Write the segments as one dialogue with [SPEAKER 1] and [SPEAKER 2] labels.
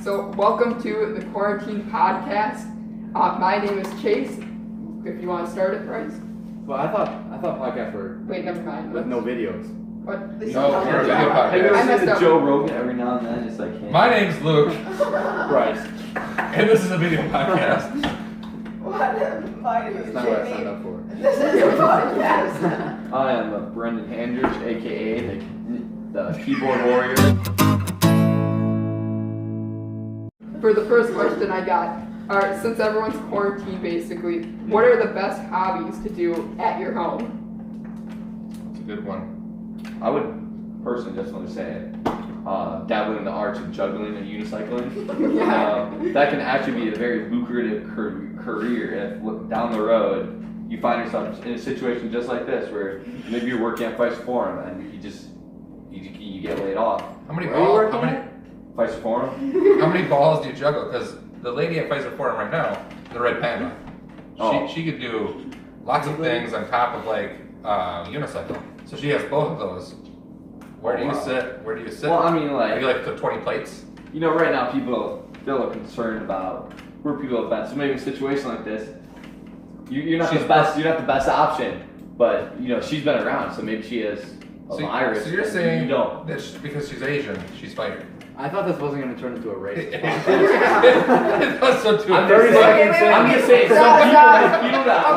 [SPEAKER 1] So welcome to the Quarantine Podcast. My name is Chase. If you want to start it, Bryce.
[SPEAKER 2] Well, I thought podcasts were
[SPEAKER 1] Wait, never mind.
[SPEAKER 2] with no videos.
[SPEAKER 1] What? This
[SPEAKER 3] No,
[SPEAKER 1] is
[SPEAKER 3] we're a video podcast.
[SPEAKER 4] Have you
[SPEAKER 1] I
[SPEAKER 4] ever
[SPEAKER 1] messed
[SPEAKER 4] seen the
[SPEAKER 1] up.
[SPEAKER 4] Joe Rogan every now and then? Just like him.
[SPEAKER 3] My name's Luke,
[SPEAKER 2] Bryce.
[SPEAKER 3] and this is a video podcast.
[SPEAKER 1] What? My name
[SPEAKER 2] That's
[SPEAKER 1] is
[SPEAKER 2] not what I signed
[SPEAKER 1] Jamie.
[SPEAKER 2] up for.
[SPEAKER 1] This is a podcast.
[SPEAKER 4] I am Brendan Handrich, aka the keyboard warrior.
[SPEAKER 1] For the first question I got, since everyone's quarantined basically, what are the best hobbies to do at your home?
[SPEAKER 3] It's a good one.
[SPEAKER 4] I would personally just want to say dabbling in the arts of juggling and unicycling.
[SPEAKER 1] Yeah.
[SPEAKER 4] That can actually be a very lucrative career if down the road you find yourself in a situation just like this where maybe you're working at Vice Forum and you get laid off.
[SPEAKER 3] How many
[SPEAKER 2] Where are you
[SPEAKER 3] balls?
[SPEAKER 2] working at?
[SPEAKER 4] Vice Forum?
[SPEAKER 3] How many balls do you juggle? Because the lady at Pfizer Forum right now, the Red Panda,
[SPEAKER 4] Oh.
[SPEAKER 3] she could do lots of things on top of like unicycle. So she has both of those. Where
[SPEAKER 4] Oh,
[SPEAKER 3] do you
[SPEAKER 4] wow.
[SPEAKER 3] sit? Where do you sit?
[SPEAKER 4] Well, I mean,
[SPEAKER 3] Are you
[SPEAKER 4] like,
[SPEAKER 3] like the 20 plates?
[SPEAKER 4] you know, right now people are concerned about where people have been. So maybe in a situation like this, you're not
[SPEAKER 3] She's
[SPEAKER 4] the best. You're not the best option. But you know, she's been around, so maybe she has a virus.
[SPEAKER 3] So you're
[SPEAKER 4] and
[SPEAKER 3] saying
[SPEAKER 4] you don't.
[SPEAKER 3] that because she's Asian, she's fired.
[SPEAKER 2] I thought this wasn't going to turn into a race.
[SPEAKER 3] That's so too.
[SPEAKER 4] I'm 30 seconds in. I'm just saying, some people may feel that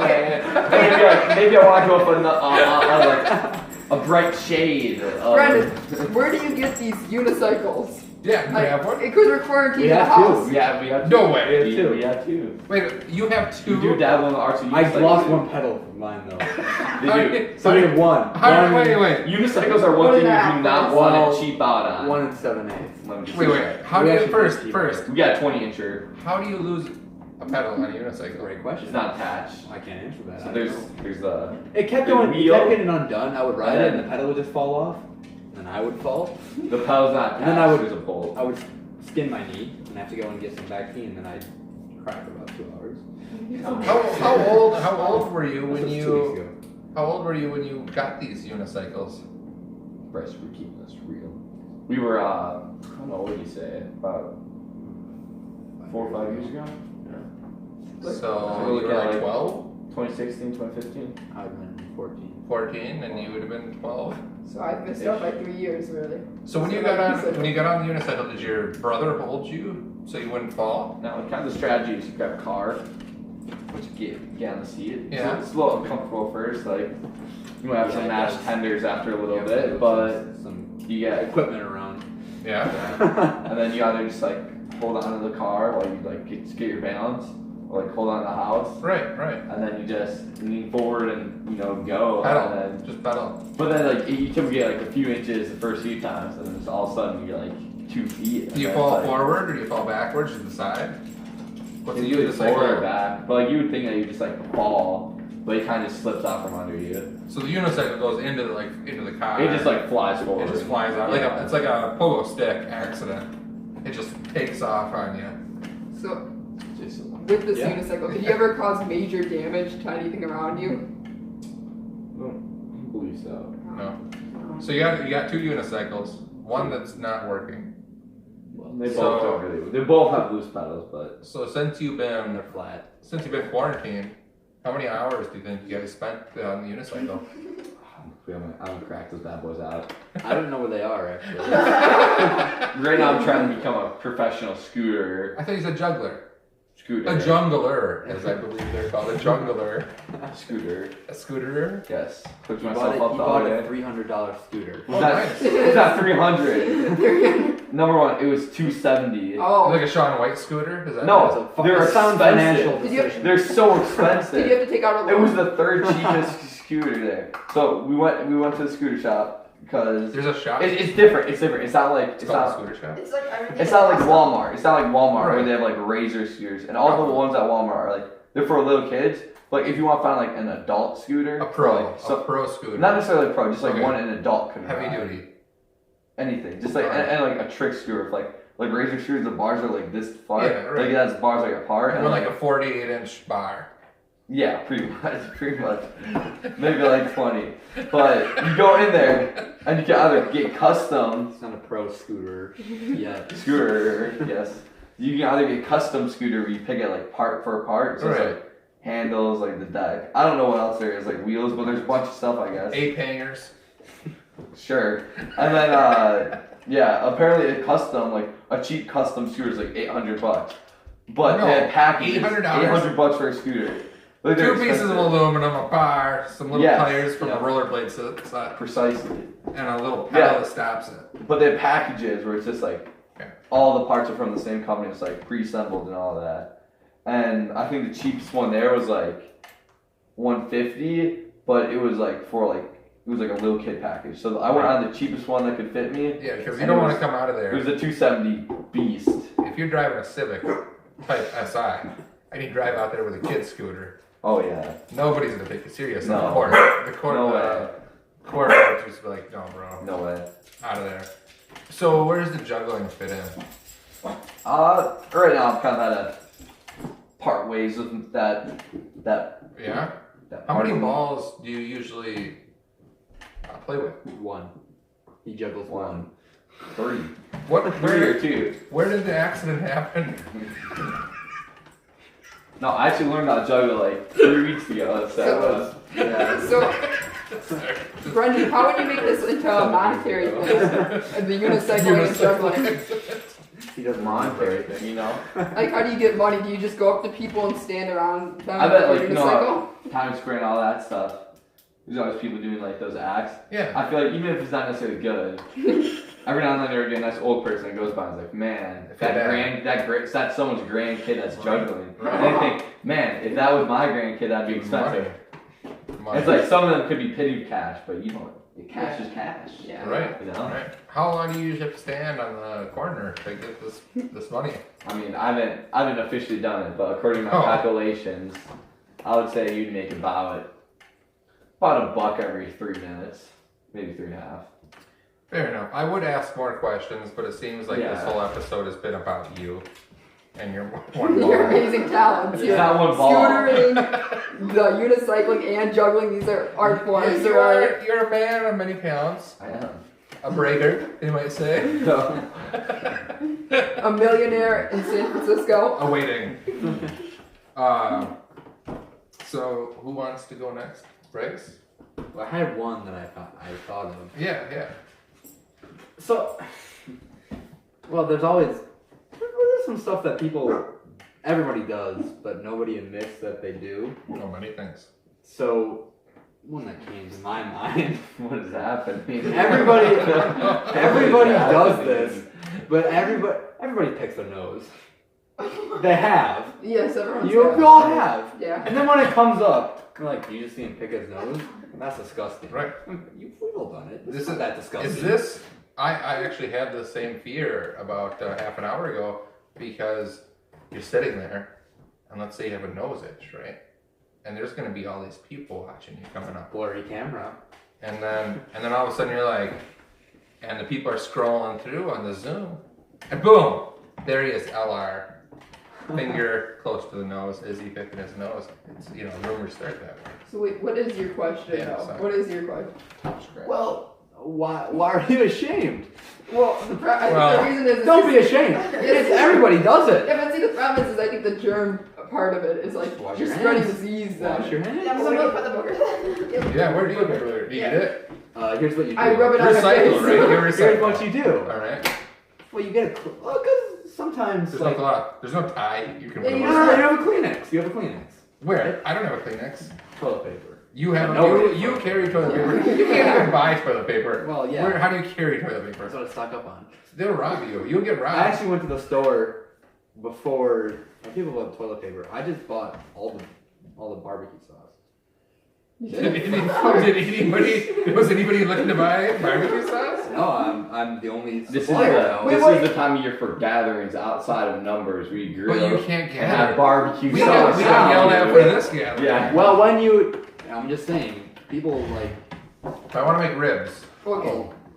[SPEAKER 4] way. Maybe I want to go up a bright shade.
[SPEAKER 1] Brendan, where do you get these unicycles?
[SPEAKER 3] Yeah, you have one.
[SPEAKER 1] Because we're quarantined
[SPEAKER 2] We
[SPEAKER 1] in the
[SPEAKER 2] have two.
[SPEAKER 1] house.
[SPEAKER 4] Yeah, we have
[SPEAKER 3] No
[SPEAKER 4] two.
[SPEAKER 3] way.
[SPEAKER 4] We have two. We have two.
[SPEAKER 3] Wait, you have
[SPEAKER 4] We
[SPEAKER 3] two.
[SPEAKER 4] do dabble in the arts of
[SPEAKER 2] I
[SPEAKER 4] unicycling.
[SPEAKER 2] lost one pedal from mine though.
[SPEAKER 4] They do.
[SPEAKER 2] So we have one.
[SPEAKER 3] Wait.
[SPEAKER 4] Unicycles are one
[SPEAKER 1] One
[SPEAKER 4] thing you
[SPEAKER 1] and a half
[SPEAKER 4] do not
[SPEAKER 1] minutes.
[SPEAKER 4] want
[SPEAKER 2] Well,
[SPEAKER 4] to cheap out on.
[SPEAKER 2] 1 7/8.
[SPEAKER 4] Let me just
[SPEAKER 3] Wait.
[SPEAKER 4] say
[SPEAKER 3] How
[SPEAKER 2] We
[SPEAKER 3] do you
[SPEAKER 2] actually
[SPEAKER 3] first?
[SPEAKER 4] We got a 20 incher.
[SPEAKER 3] How do you lose a pedal on a unicycle?
[SPEAKER 2] Great question.
[SPEAKER 4] It's not attached.
[SPEAKER 2] I can't answer that.
[SPEAKER 4] So
[SPEAKER 2] I
[SPEAKER 4] there's
[SPEAKER 2] don't know.
[SPEAKER 4] the
[SPEAKER 2] It kept
[SPEAKER 4] the
[SPEAKER 2] going. It
[SPEAKER 4] wheel.
[SPEAKER 2] kept getting undone. I would ride
[SPEAKER 4] And
[SPEAKER 2] it,
[SPEAKER 4] then-
[SPEAKER 2] and the pedal would just fall off, and I would fall.
[SPEAKER 4] the pedal's not attached.
[SPEAKER 2] And then I would-
[SPEAKER 4] There's a bolt.
[SPEAKER 2] I would skin my knee and have to go and get some Bactine, and then I'd cry for about 2 hours.
[SPEAKER 3] How old were you
[SPEAKER 2] That
[SPEAKER 3] when
[SPEAKER 2] was 2 weeks
[SPEAKER 3] you
[SPEAKER 2] ago.
[SPEAKER 3] How old were you when you got these unicycles?
[SPEAKER 4] Bryce, we're keeping this real. We were, I don't know, what do you say? About 4 or 5 years ago?
[SPEAKER 3] So
[SPEAKER 4] we're
[SPEAKER 3] you
[SPEAKER 4] looking
[SPEAKER 3] were
[SPEAKER 4] at
[SPEAKER 3] like
[SPEAKER 4] like-
[SPEAKER 3] 12,
[SPEAKER 4] 2016, 2015?
[SPEAKER 2] I'd been 14.
[SPEAKER 3] 14, and you would have been 12.
[SPEAKER 1] So I've missed out by 3 years, really.
[SPEAKER 3] So when you got on the unicycle, did your brother hold you so you wouldn't fall?
[SPEAKER 4] Now, kind of the strategy is you grab a car, which you get on the seat.
[SPEAKER 3] Yeah.
[SPEAKER 4] So it's a little uncomfortable first, like, you might have some
[SPEAKER 2] Yeah,
[SPEAKER 4] mashed
[SPEAKER 2] that's-
[SPEAKER 4] tenders after a little
[SPEAKER 2] Yeah,
[SPEAKER 4] bit, but
[SPEAKER 2] some
[SPEAKER 4] you get
[SPEAKER 2] equipment around.
[SPEAKER 3] Yeah.
[SPEAKER 4] and then you either just like hold on to the car while you like get your balance, or like hold on to the house,
[SPEAKER 3] Right.
[SPEAKER 4] and then you just lean forward and go.
[SPEAKER 3] Pedal.
[SPEAKER 4] And then,
[SPEAKER 3] Just pedal.
[SPEAKER 4] but then like you typically get like a few inches the first few times, and then just all of a sudden you get like 2 feet.
[SPEAKER 3] Do you
[SPEAKER 4] and
[SPEAKER 3] fall
[SPEAKER 4] then, like,
[SPEAKER 3] forward or do you fall backwards to the side? What's
[SPEAKER 4] It's
[SPEAKER 3] the
[SPEAKER 4] usually forward or
[SPEAKER 3] unicycle?
[SPEAKER 4] back, but like you would think that you just like fall, but it kind of slips out from under you.
[SPEAKER 3] So the unicycle goes into the car.
[SPEAKER 4] It just like flies forward.
[SPEAKER 3] It just flies out.
[SPEAKER 4] Yeah.
[SPEAKER 3] It's like a pogo stick accident. It just takes off on you.
[SPEAKER 1] So
[SPEAKER 4] Just-
[SPEAKER 1] with this
[SPEAKER 2] Yeah.
[SPEAKER 1] unicycle, did you ever cause major damage to anything around you?
[SPEAKER 4] I don't believe so.
[SPEAKER 3] No. So you got two unicycles. One that's not working.
[SPEAKER 4] Well, they both
[SPEAKER 3] So-
[SPEAKER 4] don't really. They both have loose pedals, but
[SPEAKER 3] So since you've
[SPEAKER 2] And
[SPEAKER 3] been
[SPEAKER 2] they're flat.
[SPEAKER 3] quarantined, how many hours do you think you guys spent on the unicycle?
[SPEAKER 4] I'm gonna crack those bad boys out.
[SPEAKER 2] I don't know where they are actually.
[SPEAKER 4] Right now, I'm trying to become a professional scooter.
[SPEAKER 3] I thought you said juggler.
[SPEAKER 4] Scooter.
[SPEAKER 3] A jungler, as I believe they're called. A jungler.
[SPEAKER 4] Scooter.
[SPEAKER 3] A scooter.
[SPEAKER 4] Yes. Hooked
[SPEAKER 2] You
[SPEAKER 4] myself
[SPEAKER 2] bought,
[SPEAKER 4] up
[SPEAKER 2] you
[SPEAKER 4] the
[SPEAKER 2] bought
[SPEAKER 4] other
[SPEAKER 2] a
[SPEAKER 4] day.
[SPEAKER 2] $300 scooter.
[SPEAKER 3] Oh,
[SPEAKER 4] that,
[SPEAKER 3] nice.
[SPEAKER 4] was that 300? Number one, it was 270.
[SPEAKER 1] Oh,
[SPEAKER 3] Like a Shaun White scooter? Is that
[SPEAKER 4] No.
[SPEAKER 2] It's a
[SPEAKER 4] They're
[SPEAKER 2] a sound
[SPEAKER 4] expensive.
[SPEAKER 2] financial
[SPEAKER 1] Did you-
[SPEAKER 2] decision.
[SPEAKER 4] They're so
[SPEAKER 1] did you
[SPEAKER 4] expensive.
[SPEAKER 1] have to take out a
[SPEAKER 4] It
[SPEAKER 1] loan?
[SPEAKER 4] was the third cheapest scooter there. So we went to the scooter shop because
[SPEAKER 3] There's a shop.
[SPEAKER 4] it's different. It's different. It's not like
[SPEAKER 3] It's called a
[SPEAKER 4] not.
[SPEAKER 3] scooter shop.
[SPEAKER 1] It's like everything.
[SPEAKER 4] It's not like Walmart. It's not like Walmart where
[SPEAKER 3] Right.
[SPEAKER 4] they have like razor scooters, and all the ones at Walmart are like they're for little kids. But if you want to find like an adult scooter,
[SPEAKER 3] A pro.
[SPEAKER 4] like, so
[SPEAKER 3] a pro scooter.
[SPEAKER 4] not necessarily a pro, just like
[SPEAKER 3] Okay.
[SPEAKER 4] one an adult can
[SPEAKER 3] heavy
[SPEAKER 4] ride.
[SPEAKER 3] duty.
[SPEAKER 4] Anything, just like
[SPEAKER 3] Alright.
[SPEAKER 4] and like a trick scooter, with, like razor scooters. The bars are like this far,
[SPEAKER 3] Yeah, right.
[SPEAKER 4] like that's bars like apart,
[SPEAKER 3] And
[SPEAKER 4] and
[SPEAKER 3] like a 48-inch bar.
[SPEAKER 4] yeah, pretty much, maybe like 20. But you go in there and you can either get custom
[SPEAKER 2] It's not a pro scooter yet.
[SPEAKER 4] scooter, yes, You can either get custom scooter where you pick it like part for part. So it's
[SPEAKER 3] Right.
[SPEAKER 4] like handles, like the deck. I don't know what else there is, like wheels, but there's a bunch of stuff, I guess.
[SPEAKER 3] 8 hangers.
[SPEAKER 4] Sure. And then, yeah, apparently a custom, like a cheap custom scooter is like $800. But
[SPEAKER 3] No,
[SPEAKER 4] they had packages,
[SPEAKER 3] $800?
[SPEAKER 4] $800 for a scooter. Like,
[SPEAKER 3] 2
[SPEAKER 4] they're
[SPEAKER 3] pieces of
[SPEAKER 4] expensive.
[SPEAKER 3] aluminum, a bar, some little
[SPEAKER 4] Yes,
[SPEAKER 3] tires from
[SPEAKER 4] yeah.
[SPEAKER 3] the rollerblade set,
[SPEAKER 4] Precisely.
[SPEAKER 3] and a little pedal
[SPEAKER 4] Yeah.
[SPEAKER 3] that stops it.
[SPEAKER 4] But they have packages where it's just like
[SPEAKER 3] Okay.
[SPEAKER 4] all the parts are from the same company. It's like pre-assembled and all that. And I think the cheapest one there was like $150, but it was like for like it was like a little kid package. So I went on the cheapest one that could fit me.
[SPEAKER 3] Yeah, because you
[SPEAKER 4] And
[SPEAKER 3] don't
[SPEAKER 4] it
[SPEAKER 3] want
[SPEAKER 4] was-
[SPEAKER 3] to come out of
[SPEAKER 4] It was
[SPEAKER 3] there.
[SPEAKER 4] a 270 Beast.
[SPEAKER 3] If you're driving a Civic type SI, and you drive out there with a kid's scooter,
[SPEAKER 4] Oh yeah.
[SPEAKER 3] nobody's gonna take you serious.
[SPEAKER 4] No.
[SPEAKER 3] The court,
[SPEAKER 4] No way.
[SPEAKER 3] court would just be like, no, bro,
[SPEAKER 4] No way.
[SPEAKER 3] out of there. So where does the juggling fit in?
[SPEAKER 4] Right now I'm kind of at a part ways with that.
[SPEAKER 3] Yeah.
[SPEAKER 4] that
[SPEAKER 3] How
[SPEAKER 4] part
[SPEAKER 3] many
[SPEAKER 4] of me.
[SPEAKER 3] balls do you usually play with?
[SPEAKER 2] 1. He juggles
[SPEAKER 4] One.
[SPEAKER 2] 1.
[SPEAKER 4] 3.
[SPEAKER 3] What?
[SPEAKER 4] 3 or 2.
[SPEAKER 3] Where did the accident happen?
[SPEAKER 4] No, I actually learned how to juggle like 3 weeks ago. So, yeah.
[SPEAKER 1] So, Brendan, how would you make this into a monetary thing? The unicycle and juggling.
[SPEAKER 2] He doesn't
[SPEAKER 4] Monetary thing, you know?
[SPEAKER 1] Like, how do you get money? Do you just go up to people and stand around them
[SPEAKER 4] I bet,
[SPEAKER 1] with
[SPEAKER 4] like,
[SPEAKER 1] your
[SPEAKER 4] you
[SPEAKER 1] unicycle?
[SPEAKER 4] know, Times Square and all that stuff. There's always people doing like those acts.
[SPEAKER 3] Yeah.
[SPEAKER 4] I feel like even if it's not necessarily good, every now and then there again, nice old person goes by and is like, man, if that's someone's grandkid that's juggling.
[SPEAKER 3] Right.
[SPEAKER 4] And I think, man, if that was my grandkid, that'd be expensive.
[SPEAKER 3] Money.
[SPEAKER 4] It's like some of them could be petty cash, but you don't. Cash is cash.
[SPEAKER 1] Yeah.
[SPEAKER 3] Right.
[SPEAKER 4] You know?
[SPEAKER 3] Right. How long do you usually have to stand on the corner to get this money?
[SPEAKER 4] I mean, I haven't officially done it, but according to my
[SPEAKER 3] Oh.
[SPEAKER 4] calculations, I would say you'd make about $1 every 3 minutes, maybe 3.5.
[SPEAKER 3] Fair enough. I would ask more questions, but it seems like this
[SPEAKER 4] Yeah.
[SPEAKER 3] whole episode has been about you and your one
[SPEAKER 1] Your
[SPEAKER 3] ball.
[SPEAKER 1] amazing talents.
[SPEAKER 4] It's
[SPEAKER 1] Your
[SPEAKER 4] not one ball.
[SPEAKER 1] Scootering, the unicycling, and juggling. These are art forms.
[SPEAKER 3] You're a man of many talents.
[SPEAKER 4] I am.
[SPEAKER 3] A breaker, you might say.
[SPEAKER 4] So,
[SPEAKER 1] A millionaire in San Francisco.
[SPEAKER 3] Awaiting. So who wants to go next? Bryce?
[SPEAKER 2] Well, I had one that I thought of.
[SPEAKER 3] Yeah.
[SPEAKER 2] So, well, there's some stuff that everybody does, but nobody admits that they do.
[SPEAKER 3] Oh, many things.
[SPEAKER 2] So, one that came to my mind.
[SPEAKER 4] what is happening?
[SPEAKER 2] Everybody does this, but everybody picks their nose. They have.
[SPEAKER 1] Yes, everyone's
[SPEAKER 2] You
[SPEAKER 1] got-
[SPEAKER 2] all have.
[SPEAKER 1] Yeah.
[SPEAKER 2] And then when it comes up, you're like, you just see him pick his nose? That's disgusting.
[SPEAKER 3] Right.
[SPEAKER 2] We've all done it.
[SPEAKER 3] This
[SPEAKER 2] It's not
[SPEAKER 3] is-
[SPEAKER 2] that disgusting.
[SPEAKER 3] Is this? I actually had the same fear about half an hour ago because you're sitting there, and let's say you have a nose itch, right? And there's going to be all these people watching you coming up,
[SPEAKER 2] blurry camera?
[SPEAKER 3] and then all of a sudden you're like, and the people are scrolling through on the Zoom, and boom, there he is, LR, finger close to the nose, is he picking his nose? It's, rumors start that way.
[SPEAKER 1] So wait, what is your question?
[SPEAKER 3] Yeah,
[SPEAKER 1] though?
[SPEAKER 3] sorry.
[SPEAKER 1] What is your question?
[SPEAKER 2] Well, why are you ashamed?
[SPEAKER 1] Well, I think the reason is
[SPEAKER 2] Don't be ashamed. Everybody does it.
[SPEAKER 1] Yeah, but see, the problem is I think the germ part of it is like
[SPEAKER 2] Wash
[SPEAKER 1] you're
[SPEAKER 2] your
[SPEAKER 1] spreading
[SPEAKER 2] hands.
[SPEAKER 1] disease.
[SPEAKER 2] Wash your hands.
[SPEAKER 1] Yeah,
[SPEAKER 5] So where do you put the boogers?
[SPEAKER 3] Yeah, where do you get it? Do you get it?
[SPEAKER 2] Here's what you do.
[SPEAKER 1] I rub it on my
[SPEAKER 3] Recycle,
[SPEAKER 1] face.
[SPEAKER 3] right? You
[SPEAKER 2] Here's
[SPEAKER 3] recycle.
[SPEAKER 2] what you do.
[SPEAKER 3] All right.
[SPEAKER 2] Well, you get a because sometimes
[SPEAKER 3] There's no cloth. There's no tie. You can.
[SPEAKER 1] Yeah,
[SPEAKER 3] put
[SPEAKER 1] you
[SPEAKER 3] it
[SPEAKER 2] No,
[SPEAKER 3] on.
[SPEAKER 2] you have a Kleenex. You have a Kleenex.
[SPEAKER 3] Where? I don't have a Kleenex.
[SPEAKER 2] Toilet paper.
[SPEAKER 3] You have.
[SPEAKER 2] No.
[SPEAKER 3] You carry toilet paper. You can't even buy toilet paper.
[SPEAKER 2] Well, yeah.
[SPEAKER 3] How do you carry toilet
[SPEAKER 2] That's
[SPEAKER 3] paper?
[SPEAKER 2] what I stock up on.
[SPEAKER 3] They'll rob you. You'll get
[SPEAKER 2] I
[SPEAKER 3] robbed.
[SPEAKER 2] actually went to the store before when people bought toilet paper. I just bought all the barbecue sauce.
[SPEAKER 3] Did anybody? Was anybody looking to buy barbecue sauce?
[SPEAKER 2] No, I'm the only
[SPEAKER 4] This is
[SPEAKER 2] supplier now.
[SPEAKER 4] the time of year for gatherings outside of numbers where you grill
[SPEAKER 3] But you can't
[SPEAKER 4] and have
[SPEAKER 3] gather.
[SPEAKER 4] barbecue
[SPEAKER 3] We
[SPEAKER 4] sauce.
[SPEAKER 3] got yelled at for this gathering.
[SPEAKER 4] Yeah.
[SPEAKER 2] Well, I'm just saying, people like.
[SPEAKER 3] If I want to make ribs,
[SPEAKER 1] Okay.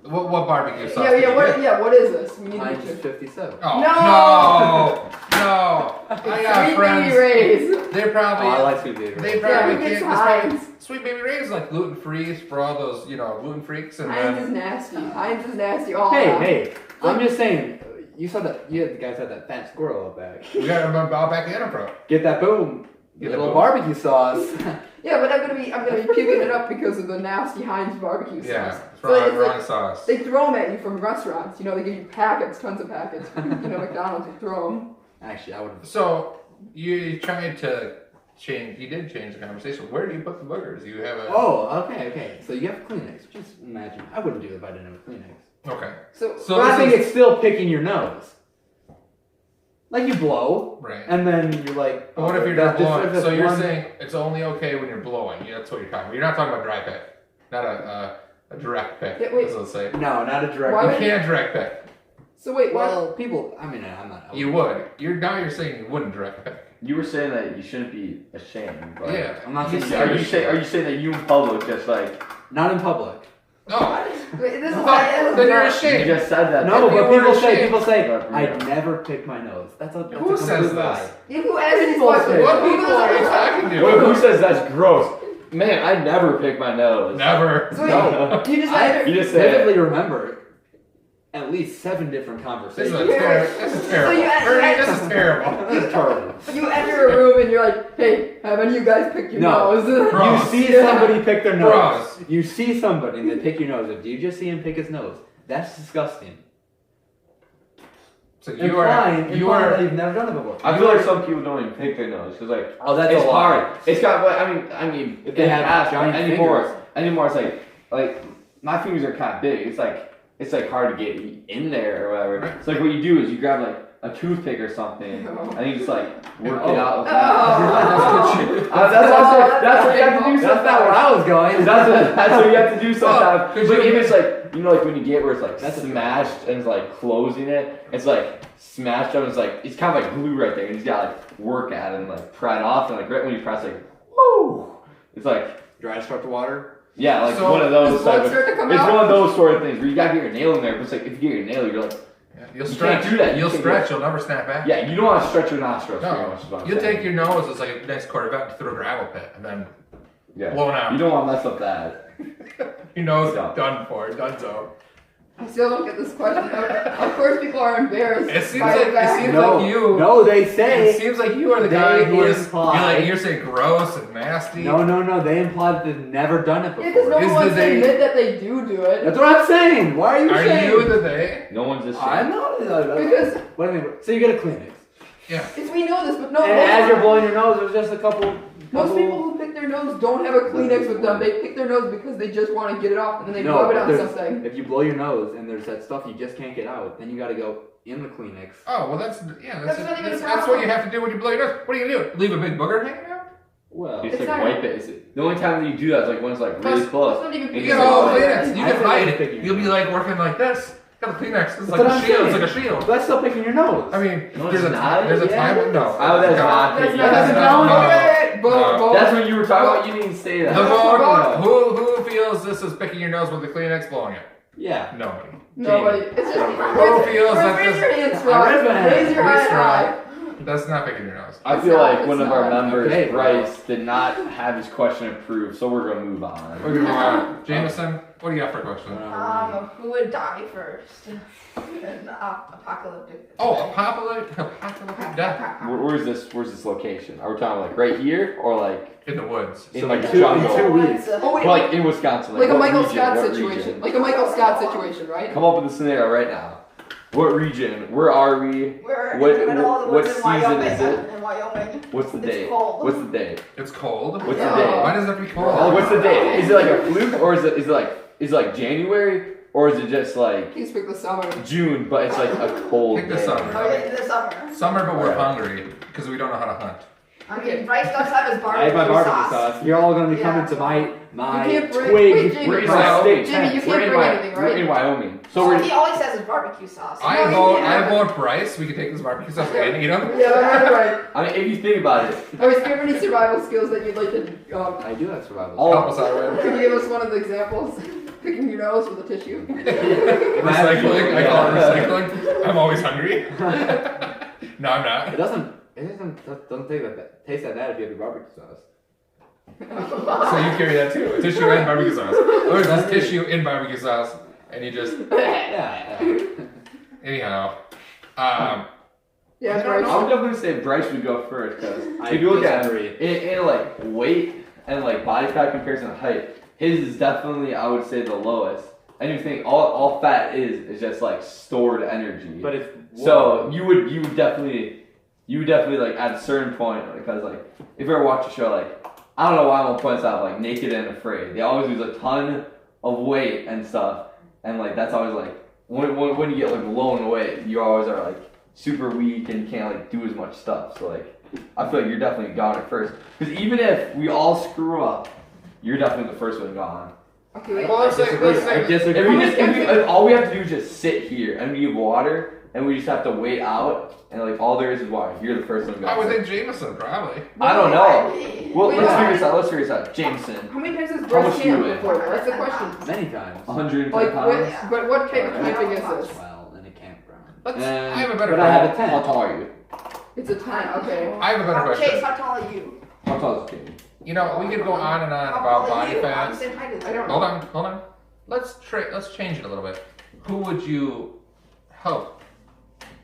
[SPEAKER 3] what barbecue sauce?
[SPEAKER 1] Yeah,
[SPEAKER 3] did
[SPEAKER 1] yeah.
[SPEAKER 3] you
[SPEAKER 1] What?
[SPEAKER 3] get?
[SPEAKER 1] Yeah. What is this? We need
[SPEAKER 2] Heinz
[SPEAKER 1] to.
[SPEAKER 2] 57.
[SPEAKER 3] Oh, no! I got
[SPEAKER 1] Sweet
[SPEAKER 3] friends.
[SPEAKER 1] baby Ray's.
[SPEAKER 3] They probably.
[SPEAKER 2] Oh, I like sweet baby.
[SPEAKER 3] They
[SPEAKER 2] Ray's.
[SPEAKER 3] probably
[SPEAKER 1] Yeah, we get
[SPEAKER 3] can't. this
[SPEAKER 1] Heinz.
[SPEAKER 3] probably- Sweet Baby Ray's like gluten free for all those gluten freaks and
[SPEAKER 1] Heinz is
[SPEAKER 3] then
[SPEAKER 1] nasty. Heinz is nasty all
[SPEAKER 2] Hey,
[SPEAKER 1] around.
[SPEAKER 2] hey! I'm just saying, you saw that. You had the guys had that fat squirrel out back.
[SPEAKER 3] We got him out back in bro.
[SPEAKER 2] Get that boom.
[SPEAKER 3] Get
[SPEAKER 2] Get
[SPEAKER 3] the
[SPEAKER 2] a little
[SPEAKER 3] boom.
[SPEAKER 2] barbecue sauce.
[SPEAKER 1] Yeah, but I'm gonna be puking it up because of the nasty Heinz barbecue
[SPEAKER 3] Yeah,
[SPEAKER 1] sauce.
[SPEAKER 3] it's
[SPEAKER 1] So
[SPEAKER 3] wrong,
[SPEAKER 1] it's
[SPEAKER 3] wrong
[SPEAKER 1] like,
[SPEAKER 3] sauce.
[SPEAKER 1] they throw them at you from restaurants. You know, they give you packets, tons of packets. McDonald's would throw them.
[SPEAKER 2] Actually, I would.
[SPEAKER 3] So you tried to change. You did change the conversation. Where do you put the boogers? You have a.
[SPEAKER 2] Oh, okay. So you have Kleenex. Just imagine. I wouldn't do it if I didn't have a Kleenex.
[SPEAKER 3] Okay.
[SPEAKER 1] So
[SPEAKER 3] So
[SPEAKER 2] But I think
[SPEAKER 3] this is
[SPEAKER 2] it's still picking your nose. Like you blow,
[SPEAKER 3] right.
[SPEAKER 2] and then you're like.
[SPEAKER 3] But what if
[SPEAKER 2] okay,
[SPEAKER 3] you're not
[SPEAKER 2] that's just-
[SPEAKER 3] blowing?
[SPEAKER 2] that's
[SPEAKER 3] So you're
[SPEAKER 2] one-
[SPEAKER 3] saying it's only okay when you're blowing. Yeah, that's what you're talking about. You're not talking about dry pick, not a direct pick.
[SPEAKER 1] Yeah, wait.
[SPEAKER 3] As let's say.
[SPEAKER 2] No, not a direct.
[SPEAKER 1] Why
[SPEAKER 3] You
[SPEAKER 1] would-
[SPEAKER 3] can't direct pick.
[SPEAKER 1] So wait, what?
[SPEAKER 2] Well, people. I mean, I'm not.
[SPEAKER 3] You would. You're saying you wouldn't direct pick.
[SPEAKER 4] You were saying that you shouldn't be ashamed. But
[SPEAKER 3] Yeah.
[SPEAKER 2] I'm not
[SPEAKER 3] You
[SPEAKER 2] saying.
[SPEAKER 3] said-
[SPEAKER 4] Are you saying that you in public just like
[SPEAKER 2] Not in public.
[SPEAKER 3] No.
[SPEAKER 1] Wait, this is
[SPEAKER 3] Then you're
[SPEAKER 4] you
[SPEAKER 3] ashamed.
[SPEAKER 4] just said that?
[SPEAKER 2] No,
[SPEAKER 3] If you
[SPEAKER 2] but
[SPEAKER 3] were
[SPEAKER 2] people
[SPEAKER 3] ashamed-
[SPEAKER 2] say
[SPEAKER 4] Yeah.
[SPEAKER 2] I never pick my nose. That's a
[SPEAKER 3] Who says
[SPEAKER 2] complete
[SPEAKER 3] this?
[SPEAKER 2] lie.
[SPEAKER 1] Who asked these
[SPEAKER 2] People
[SPEAKER 1] questions?
[SPEAKER 2] say-
[SPEAKER 3] What
[SPEAKER 1] Who
[SPEAKER 3] people
[SPEAKER 1] does
[SPEAKER 3] are you
[SPEAKER 1] this?
[SPEAKER 3] talking to?
[SPEAKER 4] Who says that's gross? Man, I never pick my nose.
[SPEAKER 3] Never.
[SPEAKER 1] So wait,
[SPEAKER 2] No.
[SPEAKER 1] you just
[SPEAKER 2] I
[SPEAKER 1] had
[SPEAKER 4] You just said it.
[SPEAKER 2] vividly remember at least 7 different
[SPEAKER 3] This
[SPEAKER 2] conversations.
[SPEAKER 3] is terrible.
[SPEAKER 1] you had-
[SPEAKER 3] Ernie, this is terrible.
[SPEAKER 2] It's terrible.
[SPEAKER 1] you enter a room and you're like, hey, have any of you guys picked your
[SPEAKER 2] No.
[SPEAKER 1] nose?
[SPEAKER 3] Bro.
[SPEAKER 2] You see somebody pick their nose.
[SPEAKER 3] Gross.
[SPEAKER 2] You see somebody and they pick your nose. Do you just see him pick his nose? That's disgusting.
[SPEAKER 3] So
[SPEAKER 2] Implying
[SPEAKER 3] you
[SPEAKER 2] that
[SPEAKER 3] are.
[SPEAKER 2] you've never done it before.
[SPEAKER 4] I feel like some people don't even pick their nose because like
[SPEAKER 2] Oh, that's
[SPEAKER 4] it's
[SPEAKER 2] a lie.
[SPEAKER 4] hard. It's got. But I mean,
[SPEAKER 2] If they
[SPEAKER 4] in
[SPEAKER 2] have
[SPEAKER 4] the past,
[SPEAKER 2] giant
[SPEAKER 4] anymore it's like my fingers are kind of big. It's like hard to get in there or whatever.
[SPEAKER 3] Right.
[SPEAKER 4] It's like what you do is you grab like a toothpick or something and you just like work
[SPEAKER 2] Oh.
[SPEAKER 4] it out. With
[SPEAKER 1] Oh.
[SPEAKER 4] That's what you have to do
[SPEAKER 2] That's not
[SPEAKER 4] sometimes.
[SPEAKER 2] where I was going.
[SPEAKER 4] That's what you have to do sometimes.
[SPEAKER 3] could
[SPEAKER 4] But
[SPEAKER 3] you-
[SPEAKER 4] if it's like like when you get where it's like
[SPEAKER 2] That's a-
[SPEAKER 4] smashed and it's like closing it, it's like smashed up and it's kind of like glue right there. And you just gotta like work at it and like pry it off and like right when you press like woo, it's like
[SPEAKER 2] Dry to start the water.
[SPEAKER 4] yeah, like
[SPEAKER 3] So,
[SPEAKER 4] one of those.
[SPEAKER 1] Does blood
[SPEAKER 4] Type
[SPEAKER 1] start to
[SPEAKER 4] of,
[SPEAKER 1] come
[SPEAKER 4] it's
[SPEAKER 1] out?
[SPEAKER 4] one of those sort of things where you gotta get your nail in there. But it's like if you get your nail, you're like
[SPEAKER 3] You'll
[SPEAKER 4] You
[SPEAKER 3] stretch.
[SPEAKER 4] can't do that. You
[SPEAKER 3] You'll
[SPEAKER 4] can't
[SPEAKER 3] stretch.
[SPEAKER 4] do
[SPEAKER 3] You'll never snap back.
[SPEAKER 4] yeah, you don't want to stretch your nostrils. pretty
[SPEAKER 3] No.
[SPEAKER 4] much is what I'm
[SPEAKER 3] You'll
[SPEAKER 4] saying.
[SPEAKER 3] take your nose as like a nice Corvette through a gravel pit and then
[SPEAKER 4] yeah.
[SPEAKER 3] blown out.
[SPEAKER 4] You don't want to mess up that.
[SPEAKER 3] Your nose
[SPEAKER 4] No.
[SPEAKER 3] done for. Done so.
[SPEAKER 1] I still don't get this question. Of course, people are embarrassed.
[SPEAKER 3] It seems
[SPEAKER 1] by
[SPEAKER 3] like-
[SPEAKER 1] the fact-
[SPEAKER 3] it seems like you-
[SPEAKER 2] No, they
[SPEAKER 3] It
[SPEAKER 2] say.
[SPEAKER 3] seems like you are the
[SPEAKER 2] They
[SPEAKER 3] guy who is.
[SPEAKER 2] imply-
[SPEAKER 3] You're saying gross and nasty.
[SPEAKER 2] No. They imply that they've never done it
[SPEAKER 1] Yeah, because no
[SPEAKER 2] before.
[SPEAKER 3] Is
[SPEAKER 1] one wants
[SPEAKER 3] the
[SPEAKER 1] to
[SPEAKER 3] they-
[SPEAKER 1] admit that they do it.
[SPEAKER 2] That's what I'm saying. Why are you
[SPEAKER 3] Are
[SPEAKER 2] saying?
[SPEAKER 3] you the they?
[SPEAKER 4] No one's just.
[SPEAKER 2] I'm not.
[SPEAKER 1] Because
[SPEAKER 2] What do you mean? So you get a Kleenex.
[SPEAKER 3] Yeah.
[SPEAKER 1] it's, we know this, but no.
[SPEAKER 2] And
[SPEAKER 1] most,
[SPEAKER 2] as you're blowing your nose, there's just a couple.
[SPEAKER 1] most people who pick their nose don't have a Kleenex with them. They pick their nose because they just want to get it off, and then they rub it on
[SPEAKER 2] there's-
[SPEAKER 1] something.
[SPEAKER 2] If you blow your nose and there's that stuff you just can't get out, then you got to go in the Kleenex.
[SPEAKER 3] Oh well, that's yeah.
[SPEAKER 1] That's not even a
[SPEAKER 3] That's what
[SPEAKER 1] problem.
[SPEAKER 3] you have to do when you blow your nose. What are you gonna do? Leave a big booger hanging out?
[SPEAKER 2] Well,
[SPEAKER 4] You just
[SPEAKER 1] It's
[SPEAKER 4] like
[SPEAKER 1] not-
[SPEAKER 4] wipe it. The only time that you do that is like when it's like really
[SPEAKER 1] That's
[SPEAKER 4] close.
[SPEAKER 1] not even
[SPEAKER 4] You
[SPEAKER 3] You
[SPEAKER 1] picking
[SPEAKER 3] get
[SPEAKER 4] just
[SPEAKER 3] all
[SPEAKER 4] like-
[SPEAKER 3] Kleenex. You
[SPEAKER 2] I
[SPEAKER 3] can
[SPEAKER 2] think
[SPEAKER 3] hide
[SPEAKER 2] I'm
[SPEAKER 3] it.
[SPEAKER 2] picking
[SPEAKER 3] You'll be
[SPEAKER 2] your
[SPEAKER 3] like working like this. Got the Kleenex. It's
[SPEAKER 2] That's
[SPEAKER 3] like
[SPEAKER 2] what
[SPEAKER 3] a
[SPEAKER 2] I'm
[SPEAKER 3] shield. It's
[SPEAKER 2] saying.
[SPEAKER 3] like a shield.
[SPEAKER 2] that's still picking your nose.
[SPEAKER 3] I mean,
[SPEAKER 4] No,
[SPEAKER 3] there's
[SPEAKER 4] it's
[SPEAKER 3] a
[SPEAKER 4] not.
[SPEAKER 3] there's a
[SPEAKER 2] Yeah,
[SPEAKER 3] time.
[SPEAKER 2] it is.
[SPEAKER 3] No.
[SPEAKER 4] Oh, that's not
[SPEAKER 1] That's
[SPEAKER 4] picking.
[SPEAKER 1] not
[SPEAKER 2] That's
[SPEAKER 1] even
[SPEAKER 2] a no.
[SPEAKER 1] Boom.
[SPEAKER 4] That's what you were talking about. You didn't say that.
[SPEAKER 3] The vote.
[SPEAKER 1] No.
[SPEAKER 3] Who feels this is picking your nose with the Kleenex blowing it?
[SPEAKER 2] Yeah.
[SPEAKER 3] Nobody.
[SPEAKER 1] Nobody. It's just.
[SPEAKER 3] Who feels that
[SPEAKER 1] raise
[SPEAKER 3] this-
[SPEAKER 1] your hands,
[SPEAKER 2] I raised my
[SPEAKER 1] Rob.
[SPEAKER 2] hand.
[SPEAKER 1] Raise your
[SPEAKER 3] Raise
[SPEAKER 1] hand
[SPEAKER 3] your
[SPEAKER 1] high.
[SPEAKER 3] That's not picking your nose.
[SPEAKER 4] I
[SPEAKER 1] It's
[SPEAKER 4] feel
[SPEAKER 1] not,
[SPEAKER 4] like one
[SPEAKER 1] it's
[SPEAKER 4] of our
[SPEAKER 1] not.
[SPEAKER 4] members,
[SPEAKER 2] Okay.
[SPEAKER 4] Bryce, did not have his question approved, so we're gonna move on.
[SPEAKER 3] We're gonna move on. Jameson, what do you got for a question?
[SPEAKER 5] Who would die first? An apocalyptic.
[SPEAKER 3] Oh, apocalyptic death
[SPEAKER 4] Where's this location? Are we talking like right here or like
[SPEAKER 3] in the woods.
[SPEAKER 4] in
[SPEAKER 2] So
[SPEAKER 4] like
[SPEAKER 2] like
[SPEAKER 4] the
[SPEAKER 2] two-
[SPEAKER 4] jungle?
[SPEAKER 2] in 2 weeks.
[SPEAKER 1] Oh wait,
[SPEAKER 4] Or, like in Wisconsin.
[SPEAKER 1] like a
[SPEAKER 4] what
[SPEAKER 1] Michael
[SPEAKER 4] region?
[SPEAKER 1] Scott
[SPEAKER 4] What
[SPEAKER 1] situation.
[SPEAKER 4] region?
[SPEAKER 1] Like a Michael Scott situation, right?
[SPEAKER 4] Come up with a scenario right now. What region? Where are we?
[SPEAKER 5] We're
[SPEAKER 4] What-
[SPEAKER 5] in the middle of the
[SPEAKER 4] what
[SPEAKER 5] woods in
[SPEAKER 4] season
[SPEAKER 5] Wyoming.
[SPEAKER 4] is it?
[SPEAKER 5] In Wyoming.
[SPEAKER 4] What's the
[SPEAKER 5] It's
[SPEAKER 4] date?
[SPEAKER 5] cold.
[SPEAKER 4] What's the date?
[SPEAKER 3] It's cold.
[SPEAKER 4] What's
[SPEAKER 1] Yeah.
[SPEAKER 4] the date?
[SPEAKER 3] Why does it have to be cold?
[SPEAKER 4] Oh, what's the date? Is it like a fluke or is it like January or is it just like
[SPEAKER 1] Please pick the summer.
[SPEAKER 4] June but it's like a cold
[SPEAKER 3] Pick the
[SPEAKER 4] day?
[SPEAKER 3] summer.
[SPEAKER 5] Oh, yeah, in the summer.
[SPEAKER 3] Summer, but we're hungry because we don't know how to hunt.
[SPEAKER 5] I mean, Bryce does have his
[SPEAKER 2] I have my
[SPEAKER 5] barbecue
[SPEAKER 2] barbecue sauce. You're all gonna be coming to my
[SPEAKER 1] You can't bring-
[SPEAKER 2] twig.
[SPEAKER 1] wait, Jamie,
[SPEAKER 4] We're in
[SPEAKER 1] Bryce,
[SPEAKER 4] my state.
[SPEAKER 1] Jimmy, you
[SPEAKER 4] We're
[SPEAKER 1] can't
[SPEAKER 4] in
[SPEAKER 1] bring
[SPEAKER 4] Wy-
[SPEAKER 1] anything,
[SPEAKER 4] We're
[SPEAKER 1] right?
[SPEAKER 4] in Wyoming. So
[SPEAKER 5] So
[SPEAKER 4] we're
[SPEAKER 5] he always has his barbecue sauce.
[SPEAKER 3] I
[SPEAKER 1] No, you
[SPEAKER 3] vote.
[SPEAKER 1] can't.
[SPEAKER 3] I vote Bryce. We can take this barbecue sauce and eat them.
[SPEAKER 1] Yeah, right.
[SPEAKER 4] I mean if you think about it,
[SPEAKER 1] Alright, do you have any survival skills that you'd like to,
[SPEAKER 2] I do have survival.
[SPEAKER 4] all
[SPEAKER 3] Help us out, Ryan.
[SPEAKER 1] could you give us one of the examples? Picking your nose with a tissue.
[SPEAKER 3] Recycling. I call it recycling. I'm always hungry. No, I'm not.
[SPEAKER 2] It doesn't taste that bad if you have your barbecue sauce.
[SPEAKER 3] So you carry that too. A tissue and barbecue sauce. Or there's tissue in barbecue sauce, and you just
[SPEAKER 2] Yeah.
[SPEAKER 3] anyhow.
[SPEAKER 1] Yeah,
[SPEAKER 3] I don't
[SPEAKER 1] Bryce.
[SPEAKER 4] I would definitely say Bryce would go first because
[SPEAKER 2] I
[SPEAKER 4] if you look at
[SPEAKER 2] disagree.
[SPEAKER 4] it in like weight and like body fat comparison to height, his is definitely I would say the lowest. And you think all fat is just like stored energy.
[SPEAKER 2] But if
[SPEAKER 4] So you would definitely like at a certain point because like if you ever watch a show like I don't know why one points out like Naked and Afraid, they always lose a ton of weight and stuff, and like that's always like when you get like low in weight, you always are like super weak and you can't like do as much stuff. So like I feel like you're definitely gone at first because even if we all screw up, you're definitely the first one gone.
[SPEAKER 1] Okay, wait.
[SPEAKER 3] Well, let's say,
[SPEAKER 2] I disagree.
[SPEAKER 4] If all we have to do is just sit here and we have water and we just have to wait out and like all there is water. You're the first one
[SPEAKER 3] I would
[SPEAKER 4] gone.
[SPEAKER 3] think Jameson probably.
[SPEAKER 4] I don't know. Well,
[SPEAKER 1] Wait,
[SPEAKER 4] let's
[SPEAKER 1] no.
[SPEAKER 4] figure this out. Let's figure this out. Jameson,
[SPEAKER 1] How many times has
[SPEAKER 4] How
[SPEAKER 1] Bryce
[SPEAKER 4] much do you
[SPEAKER 1] camped
[SPEAKER 4] weigh?
[SPEAKER 1] before? That's the question.
[SPEAKER 2] many times.
[SPEAKER 4] 110
[SPEAKER 1] Like,
[SPEAKER 4] pounds.
[SPEAKER 1] but what type of camping is this?
[SPEAKER 2] Well, in a campground.
[SPEAKER 3] Let's,
[SPEAKER 4] And-
[SPEAKER 3] I have a better
[SPEAKER 2] But I have a
[SPEAKER 3] question.
[SPEAKER 4] How
[SPEAKER 2] 10.
[SPEAKER 4] tall are you?
[SPEAKER 1] It's a 10, okay.
[SPEAKER 3] I have a better
[SPEAKER 5] Chase,
[SPEAKER 3] question.
[SPEAKER 5] how tall are you?
[SPEAKER 4] How tall is Jamie?
[SPEAKER 3] You know, we could go on and on
[SPEAKER 5] How
[SPEAKER 3] about
[SPEAKER 5] tall are
[SPEAKER 3] body
[SPEAKER 5] you?
[SPEAKER 3] fat.
[SPEAKER 5] I'm the same height as
[SPEAKER 1] I
[SPEAKER 5] you.
[SPEAKER 1] don't
[SPEAKER 3] Hold on. Let's change it a little bit. Who would you help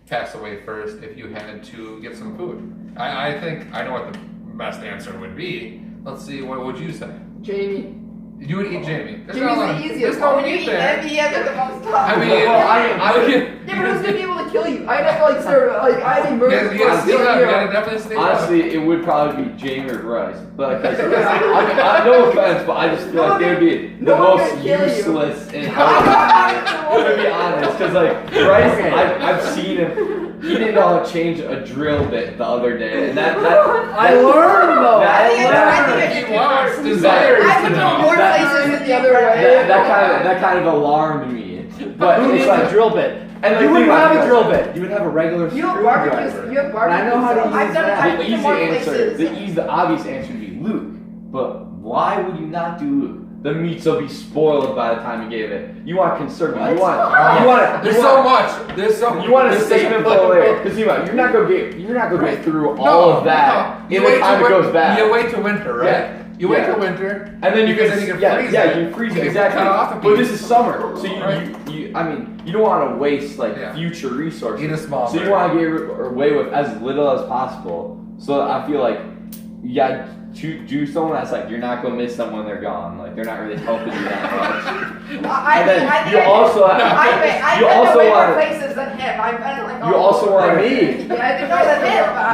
[SPEAKER 3] pass away first if you had to get some food? I think I know what the best answer would be. Let's see, what would you say?
[SPEAKER 1] Jamie.
[SPEAKER 3] You would eat Jamie. There's
[SPEAKER 1] Jamie's
[SPEAKER 3] not a lot
[SPEAKER 1] the
[SPEAKER 3] of-
[SPEAKER 1] easiest
[SPEAKER 3] There's no
[SPEAKER 1] one.
[SPEAKER 3] meat
[SPEAKER 5] Eat
[SPEAKER 3] there.
[SPEAKER 5] heavy, yeah, the most tough.
[SPEAKER 3] I mean,
[SPEAKER 4] Well, I
[SPEAKER 1] Yeah, but who's gonna be able to kill you? I'd have to like start like I'd be murdered.
[SPEAKER 3] you gotta sneak
[SPEAKER 1] for
[SPEAKER 3] up. You
[SPEAKER 1] stealing
[SPEAKER 3] gotta definitely sneak up.
[SPEAKER 4] Honestly, it would probably be Jamie or Bryce. But I no offense, but I just feel like they would be the
[SPEAKER 1] No one's
[SPEAKER 4] most
[SPEAKER 1] gonna kill you.
[SPEAKER 4] useless in to be honest, because like Bryce,
[SPEAKER 2] Okay.
[SPEAKER 4] I've seen him. He didn't know how to change a drill bit the other day, and that
[SPEAKER 2] I learned though.
[SPEAKER 4] That-
[SPEAKER 5] I
[SPEAKER 3] He
[SPEAKER 5] think
[SPEAKER 3] wants, desires
[SPEAKER 5] I
[SPEAKER 3] to
[SPEAKER 5] would go
[SPEAKER 3] know.
[SPEAKER 5] more
[SPEAKER 4] That-
[SPEAKER 5] places than
[SPEAKER 1] the other way.
[SPEAKER 4] that kind of alarmed me. But
[SPEAKER 2] Who
[SPEAKER 4] it's
[SPEAKER 2] needs
[SPEAKER 4] like
[SPEAKER 2] a drill bit?
[SPEAKER 4] and like,
[SPEAKER 2] You wouldn't
[SPEAKER 4] think about
[SPEAKER 2] have a
[SPEAKER 4] this.
[SPEAKER 2] drill bit. You would have a regular
[SPEAKER 1] You have
[SPEAKER 2] screwdriver.
[SPEAKER 1] barbecues. You have
[SPEAKER 2] And I know how to
[SPEAKER 1] barbecues.
[SPEAKER 2] use
[SPEAKER 5] I've done it.
[SPEAKER 2] that.
[SPEAKER 5] I've
[SPEAKER 4] The
[SPEAKER 5] been to
[SPEAKER 4] easy
[SPEAKER 5] more
[SPEAKER 4] answer,
[SPEAKER 5] places.
[SPEAKER 4] the obvious answer would be Luke. But why would you not do Luke? The meats will be spoiled by the time you gave it. You want to conserve it. You want
[SPEAKER 3] There's so much. There's so.
[SPEAKER 4] You want to
[SPEAKER 3] there's
[SPEAKER 4] save
[SPEAKER 3] such
[SPEAKER 4] it
[SPEAKER 3] a-
[SPEAKER 4] for later, because you're not gonna get through all of that
[SPEAKER 3] You
[SPEAKER 4] in the
[SPEAKER 3] wait
[SPEAKER 4] time
[SPEAKER 3] till
[SPEAKER 4] it goes
[SPEAKER 3] win-
[SPEAKER 4] back.
[SPEAKER 3] You wait till winter, right?
[SPEAKER 4] Yeah.
[SPEAKER 3] You wait
[SPEAKER 4] Yeah.
[SPEAKER 3] till winter,
[SPEAKER 4] And then you
[SPEAKER 3] because
[SPEAKER 4] can,
[SPEAKER 3] then you can
[SPEAKER 4] yeah,
[SPEAKER 3] freeze
[SPEAKER 4] yeah,
[SPEAKER 3] it.
[SPEAKER 4] you freeze
[SPEAKER 3] You
[SPEAKER 4] it
[SPEAKER 3] can
[SPEAKER 4] exactly.
[SPEAKER 3] cut off a
[SPEAKER 4] But this
[SPEAKER 3] piece.
[SPEAKER 4] is summer, so
[SPEAKER 3] Right.
[SPEAKER 4] I mean, you don't want to waste like
[SPEAKER 3] Yeah.
[SPEAKER 4] future resources.
[SPEAKER 3] Eat a small
[SPEAKER 4] So you
[SPEAKER 3] bird.
[SPEAKER 4] want to get away with as little as possible. So I feel like you got to do someone that's like you're not gonna miss them when they're gone. Like they're not really helping you that much. And then you also
[SPEAKER 5] I've
[SPEAKER 4] you
[SPEAKER 5] been
[SPEAKER 4] also
[SPEAKER 5] to way more
[SPEAKER 4] want
[SPEAKER 5] places than him. I've been like
[SPEAKER 4] you also want to
[SPEAKER 1] Yeah, I think
[SPEAKER 5] No, than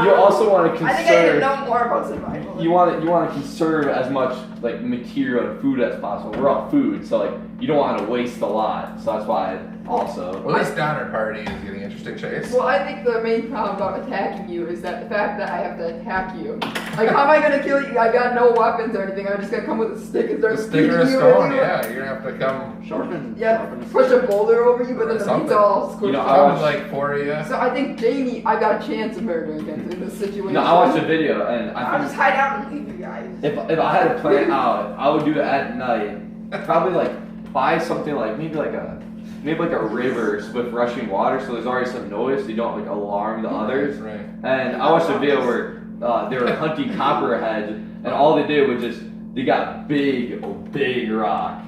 [SPEAKER 5] him.
[SPEAKER 4] you also want to
[SPEAKER 5] I think I didn't
[SPEAKER 4] conserve.
[SPEAKER 5] know more about survival.
[SPEAKER 4] You want to conserve as much like material and food as possible. We're all food, so like you don't want to waste a lot. So that's why also.
[SPEAKER 3] Well, this Donner Party is getting interesting, Chase.
[SPEAKER 1] Well, I think the main problem about attacking you is that the fact that I have to attack you. Like, how am I gonna kill you? I got no weapons or anything. I'm just gonna come with a stick and start
[SPEAKER 3] A stick or a
[SPEAKER 1] beating you
[SPEAKER 3] stone,
[SPEAKER 1] with it.
[SPEAKER 3] yeah. You're gonna have to come.
[SPEAKER 2] Sharpen.
[SPEAKER 1] Yeah,
[SPEAKER 2] sharpen
[SPEAKER 1] push a boulder over you, but then the
[SPEAKER 3] Something.
[SPEAKER 1] meat's all squished
[SPEAKER 4] You know,
[SPEAKER 1] up.
[SPEAKER 4] I
[SPEAKER 3] Come
[SPEAKER 4] watched-
[SPEAKER 3] like 4 of you.
[SPEAKER 1] So I think Jamie, I got a chance of murdering him in this situation.
[SPEAKER 4] No, I watched a video and
[SPEAKER 5] I'll
[SPEAKER 4] I
[SPEAKER 5] just
[SPEAKER 4] think
[SPEAKER 5] hide out and leave you guys.
[SPEAKER 4] if I had to plan out, I would do it at night. Probably like buy something like maybe like a river with rushing water, so there's already some noise, so you don't like alarm the others.
[SPEAKER 3] Right.
[SPEAKER 4] And I watched a video where they were hunting copperheads, and all they did was they got big rock,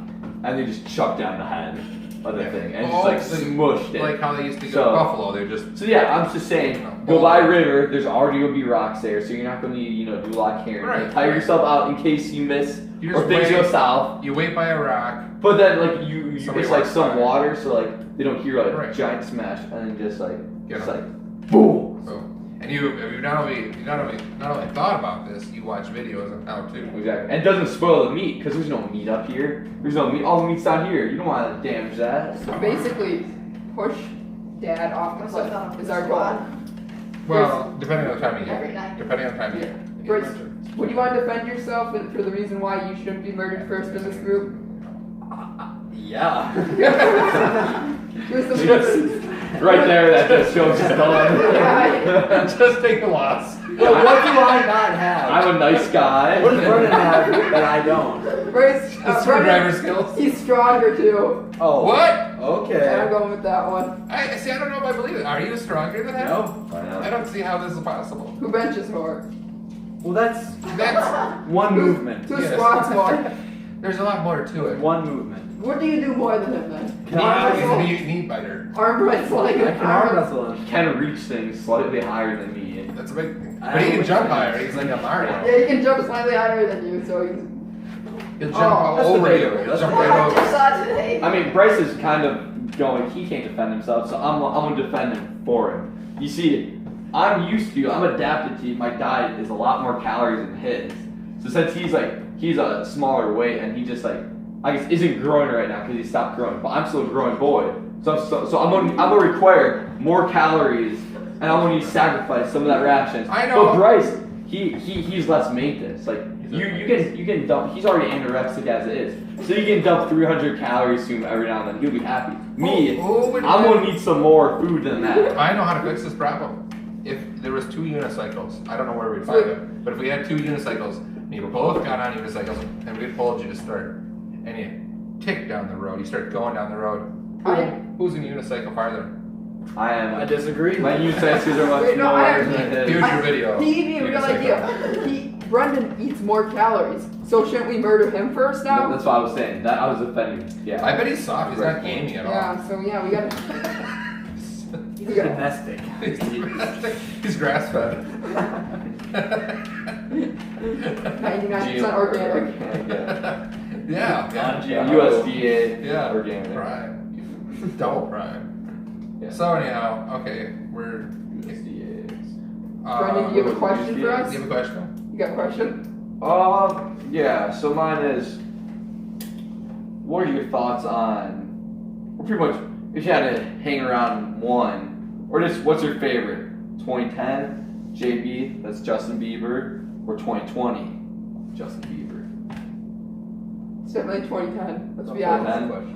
[SPEAKER 4] and they just chucked down the head of the thing, and just like smushed it.
[SPEAKER 3] Like how they used to go
[SPEAKER 4] So-
[SPEAKER 3] to Buffalo. They're just.
[SPEAKER 4] So yeah, I'm just saying, go by river. There's already gonna be rocks there, so you're not gonna need do a lot of carrying.
[SPEAKER 3] Right,
[SPEAKER 4] Tire
[SPEAKER 3] right.
[SPEAKER 4] yourself out in case you miss
[SPEAKER 3] You
[SPEAKER 4] or
[SPEAKER 3] just
[SPEAKER 4] things
[SPEAKER 3] wait.
[SPEAKER 4] go south.
[SPEAKER 3] You wait by a rock.
[SPEAKER 4] But then like you
[SPEAKER 3] Somebody
[SPEAKER 4] it's like
[SPEAKER 3] walks
[SPEAKER 4] some
[SPEAKER 3] by.
[SPEAKER 4] water, so like they don't hear like
[SPEAKER 3] Right.
[SPEAKER 4] giant smash, and then just like
[SPEAKER 3] Get
[SPEAKER 4] it's
[SPEAKER 3] 'em.
[SPEAKER 4] like boom.
[SPEAKER 3] So, and you not only thought about this, you watch videos on how to.
[SPEAKER 4] Exactly, and it doesn't spoil the meat because there's no meat up here. There's no meat. All the meat's down here. You don't want to damage that.
[SPEAKER 1] So basically, push Dad off the
[SPEAKER 5] Myself
[SPEAKER 1] cliff
[SPEAKER 5] on
[SPEAKER 1] is
[SPEAKER 5] the
[SPEAKER 1] our
[SPEAKER 5] squad.
[SPEAKER 1] goal.
[SPEAKER 3] Well, depending on the time of
[SPEAKER 5] Every
[SPEAKER 3] year.
[SPEAKER 5] night.
[SPEAKER 3] Depending on the time of year.
[SPEAKER 1] Bruce, would you want to defend yourself for the reason why you shouldn't be murdered first in this group?
[SPEAKER 2] Yeah.
[SPEAKER 1] Here's the
[SPEAKER 4] Just- right there, that just shows it's done.
[SPEAKER 3] Just take a loss.
[SPEAKER 2] Well, what do I not have?
[SPEAKER 4] I'm a nice guy.
[SPEAKER 2] What does Vernon have that I don't?
[SPEAKER 1] Bruce,
[SPEAKER 3] The screwdriver skills.
[SPEAKER 1] he's stronger too.
[SPEAKER 2] Oh.
[SPEAKER 3] What?
[SPEAKER 1] And I'm
[SPEAKER 2] Okay.
[SPEAKER 1] going with that one.
[SPEAKER 3] I see. I don't know if I believe it. Are you stronger than him?
[SPEAKER 2] No.
[SPEAKER 3] I don't see how this is possible.
[SPEAKER 1] Who benches more?
[SPEAKER 2] Well, that's
[SPEAKER 3] That's
[SPEAKER 2] one movement.
[SPEAKER 1] Who
[SPEAKER 3] Yes.
[SPEAKER 1] squats more?
[SPEAKER 3] there's a lot more to it.
[SPEAKER 2] One movement.
[SPEAKER 1] What do you do more than him then?
[SPEAKER 2] Can I
[SPEAKER 3] He's a
[SPEAKER 2] wrestle?
[SPEAKER 3] meat biter.
[SPEAKER 1] Arm wrestling.
[SPEAKER 2] I can arm wrestle him.
[SPEAKER 4] Can reach things slightly higher than me.
[SPEAKER 3] That's a big thing.
[SPEAKER 2] I
[SPEAKER 3] But he can
[SPEAKER 2] would
[SPEAKER 3] jump
[SPEAKER 2] say-
[SPEAKER 3] higher. He's like a Mario.
[SPEAKER 1] Yeah, he can jump slightly higher than you, so he's.
[SPEAKER 3] He'll jump
[SPEAKER 1] Oh,
[SPEAKER 3] all
[SPEAKER 2] that's
[SPEAKER 3] over
[SPEAKER 2] debatable.
[SPEAKER 3] you. He'll
[SPEAKER 2] That's
[SPEAKER 3] jump
[SPEAKER 5] What
[SPEAKER 3] right
[SPEAKER 5] I
[SPEAKER 3] over.
[SPEAKER 5] just saw today.
[SPEAKER 4] I mean, Bryce is kind of going. He can't defend himself, so I'm gonna defend him for him. You see, I'm adapted to. My diet is a lot more calories than his. So since he's a smaller weight and he just like I guess isn't growing right now because he stopped growing, but I'm still a growing boy. So I'm gonna require more calories and I'm gonna need to sacrifice some of that ration.
[SPEAKER 3] I know.
[SPEAKER 4] But Bryce, he's less maintenance. Like you can dump. He's already anorexic as it is, so you can dump 300 calories to him every now and then. He'll be happy. Me,
[SPEAKER 3] Who would
[SPEAKER 4] I'm
[SPEAKER 3] live-
[SPEAKER 4] gonna need some more food than that.
[SPEAKER 3] I know how to fix this problem. If there was 2 unicycles, I don't know where we'd find them, but if we had 2 unicycles, and you both got on unicycles, and we told you to start, and you tick down the road, you start going down the road, who's in a unicycle farther?
[SPEAKER 4] I am.
[SPEAKER 2] I disagree.
[SPEAKER 4] My unicycles are much
[SPEAKER 1] Wait, no,
[SPEAKER 4] more
[SPEAKER 1] I
[SPEAKER 4] than
[SPEAKER 1] actually-
[SPEAKER 4] his.
[SPEAKER 3] Here's your video.
[SPEAKER 1] He gave me a real idea. Brendan eats more calories, so shouldn't we murder him first now?
[SPEAKER 4] That's what I was saying. That I was offending. Yeah.
[SPEAKER 3] I bet he's soft, he's not gamey at all.
[SPEAKER 1] Yeah, so yeah, we gotta.
[SPEAKER 2] He's domestic.
[SPEAKER 3] He's grass fed.
[SPEAKER 1] 99% organic.
[SPEAKER 3] Yeah, yeah.
[SPEAKER 4] USDA.
[SPEAKER 3] Yeah,
[SPEAKER 4] Organic.
[SPEAKER 3] prime. Double prime.
[SPEAKER 4] Yeah.
[SPEAKER 3] So anyhow, okay, we're.
[SPEAKER 4] USDA.
[SPEAKER 1] Brendan, do you have a question for us?
[SPEAKER 3] Do you have a question?
[SPEAKER 1] You got a question?
[SPEAKER 4] Yeah. So mine is, what are your thoughts on, well, pretty much, if you had to hang around one, or just what's your favorite? 2010 JB, that's Justin Bieber, or 2020 Justin Bieber?
[SPEAKER 1] It's definitely 2010. Let's be
[SPEAKER 4] Okay,
[SPEAKER 1] honest.
[SPEAKER 4] then.
[SPEAKER 2] question.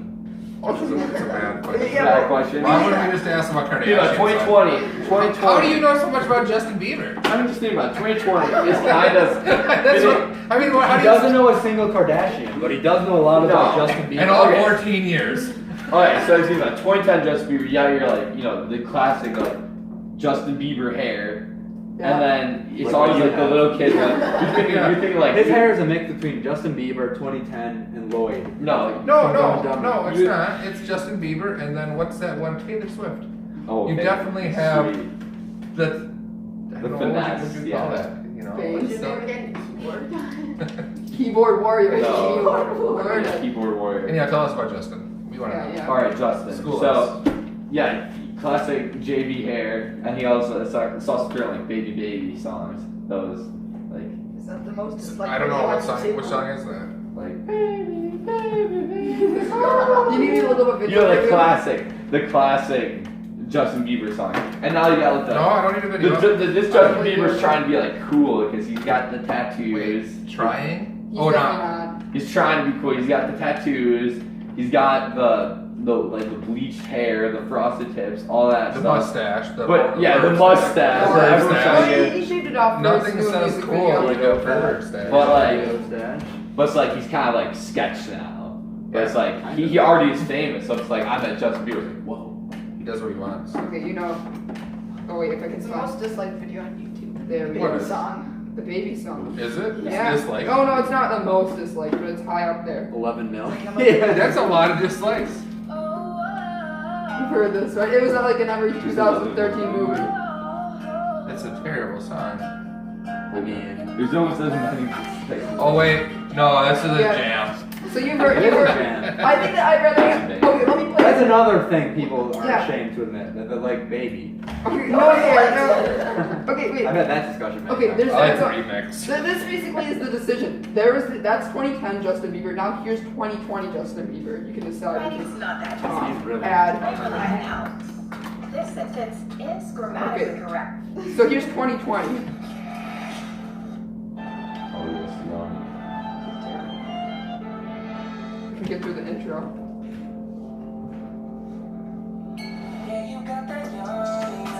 [SPEAKER 3] It's a bad question.
[SPEAKER 1] Yeah,
[SPEAKER 4] Bad question.
[SPEAKER 3] Why wouldn't we just ask about Kardashian?
[SPEAKER 4] Think about 2020.
[SPEAKER 3] How do you know so much about Justin Bieber?
[SPEAKER 4] I'm just thinking about 2020. It's kind of.
[SPEAKER 3] That's what, I mean, how
[SPEAKER 2] He
[SPEAKER 3] do you...
[SPEAKER 2] doesn't know a single Kardashian, but he does know a lot about
[SPEAKER 4] No.
[SPEAKER 2] Justin Bieber.
[SPEAKER 3] In all
[SPEAKER 4] Okay.
[SPEAKER 3] 14 years.
[SPEAKER 4] Alright, so I was thinking about 2010 Justin Bieber. Yeah, you're like, the classic like Justin Bieber hair.
[SPEAKER 1] Yeah.
[SPEAKER 4] And then it's
[SPEAKER 2] Like
[SPEAKER 4] always
[SPEAKER 2] what
[SPEAKER 4] like
[SPEAKER 2] you
[SPEAKER 4] the
[SPEAKER 2] have.
[SPEAKER 4] little kid one. You're thinking like
[SPEAKER 2] His hair is a mix between Justin Bieber, 2010, and Lloyd.
[SPEAKER 4] No.
[SPEAKER 3] No, it's not. It's Justin Bieber, and then what's that one? Taylor Swift.
[SPEAKER 4] Oh,
[SPEAKER 3] You
[SPEAKER 4] okay.
[SPEAKER 3] definitely have
[SPEAKER 4] Sweet.
[SPEAKER 3] the... I don't know,
[SPEAKER 4] finesse,
[SPEAKER 3] what would you call
[SPEAKER 4] yeah.
[SPEAKER 3] that? You know,
[SPEAKER 1] Phase.
[SPEAKER 5] What's
[SPEAKER 3] it's
[SPEAKER 5] your
[SPEAKER 3] so-
[SPEAKER 5] name again? Keyboard.
[SPEAKER 1] Keyboard warrior.
[SPEAKER 4] No.
[SPEAKER 1] Keyboard warrior.
[SPEAKER 4] Keyboard warrior.
[SPEAKER 3] Anyhow, tell us about Justin. We want to
[SPEAKER 1] Yeah,
[SPEAKER 3] know.
[SPEAKER 1] yeah.
[SPEAKER 4] Alright, Justin.
[SPEAKER 3] School
[SPEAKER 4] So, yeah, classic JV hair, and he also starts like baby songs. Those like
[SPEAKER 5] Is that the most disliked
[SPEAKER 3] I don't know
[SPEAKER 5] video
[SPEAKER 3] what
[SPEAKER 5] I've
[SPEAKER 3] song.
[SPEAKER 5] seen?
[SPEAKER 3] Which song is that?
[SPEAKER 4] like
[SPEAKER 1] You need a little bit
[SPEAKER 4] you know
[SPEAKER 1] video.
[SPEAKER 4] the classic Justin Bieber song. And now you got like the
[SPEAKER 3] No, I don't need a video.
[SPEAKER 4] this Justin Bieber's trying to be like cool because he's got the tattoos.
[SPEAKER 3] Wait, trying?
[SPEAKER 1] He's
[SPEAKER 3] Oh,
[SPEAKER 1] definitely
[SPEAKER 3] no.
[SPEAKER 1] not.
[SPEAKER 4] He's trying to be cool. He's got the tattoos. He's got the bleached hair, the frosted tips, all that
[SPEAKER 3] The
[SPEAKER 4] stuff.
[SPEAKER 3] mustache.
[SPEAKER 4] But yeah, the mustache.
[SPEAKER 3] The
[SPEAKER 4] So everyone's
[SPEAKER 3] mustache.
[SPEAKER 4] trying to
[SPEAKER 1] Well,
[SPEAKER 4] get-
[SPEAKER 1] he shaved it off
[SPEAKER 3] Nothing
[SPEAKER 1] first.
[SPEAKER 3] says
[SPEAKER 1] music
[SPEAKER 3] cool
[SPEAKER 1] video.
[SPEAKER 3] like a pervert stash.
[SPEAKER 4] But like,
[SPEAKER 2] Mustache.
[SPEAKER 4] but it's like he's kind of like sketched now. But it's like he already is famous, so it's like I met Justin Bieber. It's like whoa.
[SPEAKER 3] He does what he wants.
[SPEAKER 1] Okay, you know. Oh wait, if I can
[SPEAKER 5] It's the
[SPEAKER 1] spell
[SPEAKER 5] most disliked video on YouTube.
[SPEAKER 1] there we
[SPEAKER 3] What
[SPEAKER 1] go.
[SPEAKER 3] is it?
[SPEAKER 5] Song.
[SPEAKER 1] The baby song.
[SPEAKER 3] Is it?
[SPEAKER 1] Yeah.
[SPEAKER 3] It's disliked?
[SPEAKER 1] Oh no, it's not the most disliked, but it's high up there.
[SPEAKER 2] 11 mil.
[SPEAKER 3] Yeah, that's a lot of dislikes.
[SPEAKER 1] You've heard this, right? It was like in every 2013 movie.
[SPEAKER 3] It's a terrible song.
[SPEAKER 2] I mean,
[SPEAKER 4] There's almost as many mistakes.
[SPEAKER 3] Oh wait, no, this is a
[SPEAKER 1] Yeah.
[SPEAKER 3] jam.
[SPEAKER 1] So you've heard.
[SPEAKER 2] it
[SPEAKER 1] You've
[SPEAKER 2] is a
[SPEAKER 1] heard.
[SPEAKER 2] jam.
[SPEAKER 1] I think that I'd rather. Okay, let me play.
[SPEAKER 2] That's another thing people are
[SPEAKER 1] Yeah.
[SPEAKER 2] ashamed to admit, that they're like baby.
[SPEAKER 1] Okay, no, no. Okay, wait.
[SPEAKER 2] I've had that discussion many
[SPEAKER 1] Okay,
[SPEAKER 2] times.
[SPEAKER 1] there's
[SPEAKER 3] I like
[SPEAKER 1] that's
[SPEAKER 3] the
[SPEAKER 1] a-
[SPEAKER 3] remix.
[SPEAKER 1] This basically is the decision. That's 2010 Justin Bieber. Now here's 2020 Justin Bieber. You can decide.
[SPEAKER 6] It's not that
[SPEAKER 2] He's really
[SPEAKER 1] Add.
[SPEAKER 6] Now, this sentence is grammatically
[SPEAKER 1] Okay.
[SPEAKER 6] correct.
[SPEAKER 1] So here's 2020.
[SPEAKER 4] Oh yes, no.
[SPEAKER 1] We can get through the intro.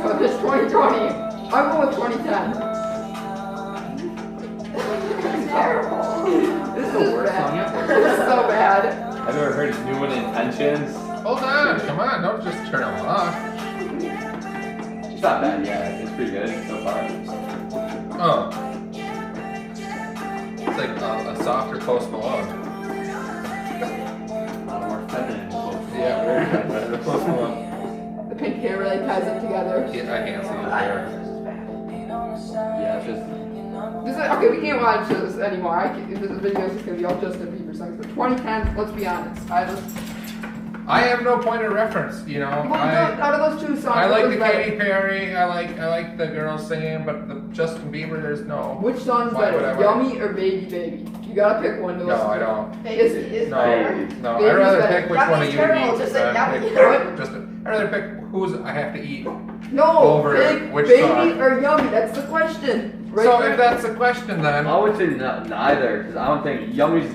[SPEAKER 1] So this 2020. I'm going with 2010.
[SPEAKER 5] Terrible.
[SPEAKER 1] This is
[SPEAKER 2] the worst song
[SPEAKER 1] bad.
[SPEAKER 2] ever.
[SPEAKER 1] This is so bad.
[SPEAKER 4] Have you ever heard his New One Intentions?
[SPEAKER 3] Hold on, come on, don't just turn them off.
[SPEAKER 4] It's not bad yet. It's pretty good so far.
[SPEAKER 3] Oh. It's like a softer Post Malone.
[SPEAKER 2] A lot more
[SPEAKER 1] has it together.
[SPEAKER 3] Yeah, I can't see it
[SPEAKER 5] I
[SPEAKER 3] there.
[SPEAKER 5] don't know, this is bad.
[SPEAKER 2] Yeah, it's just.
[SPEAKER 1] Okay, we can't watch this anymore. This video is just gonna be all Justin Bieber songs. But 2010, let's be honest.
[SPEAKER 3] I have no point of reference, you know.
[SPEAKER 1] Out of those two songs,
[SPEAKER 3] I like
[SPEAKER 1] which
[SPEAKER 3] the
[SPEAKER 1] was better?
[SPEAKER 3] Katy Perry. I like the girls singing, but the Justin Bieber, there's no.
[SPEAKER 1] Which song's
[SPEAKER 3] Why would
[SPEAKER 1] better,
[SPEAKER 3] I like-
[SPEAKER 1] Yummy or Baby Baby? You gotta pick one to
[SPEAKER 3] No,
[SPEAKER 1] listen
[SPEAKER 3] I
[SPEAKER 1] to.
[SPEAKER 3] don't.
[SPEAKER 5] Baby is
[SPEAKER 3] No,
[SPEAKER 5] better.
[SPEAKER 3] no.
[SPEAKER 1] Baby's
[SPEAKER 3] I'd rather
[SPEAKER 1] better.
[SPEAKER 3] pick which one of
[SPEAKER 5] Yummy's
[SPEAKER 3] you
[SPEAKER 5] terrible,
[SPEAKER 3] eat.
[SPEAKER 5] just like
[SPEAKER 3] than
[SPEAKER 5] Yummy.
[SPEAKER 3] pick- I'd rather pick who's I have to eat.
[SPEAKER 1] No,
[SPEAKER 3] Over
[SPEAKER 1] pick
[SPEAKER 3] which
[SPEAKER 1] Baby
[SPEAKER 3] song?
[SPEAKER 1] or Yummy. That's the question. Right
[SPEAKER 3] So
[SPEAKER 1] there.
[SPEAKER 3] if that's the question, then
[SPEAKER 4] I would say neither, because I don't think Yummy's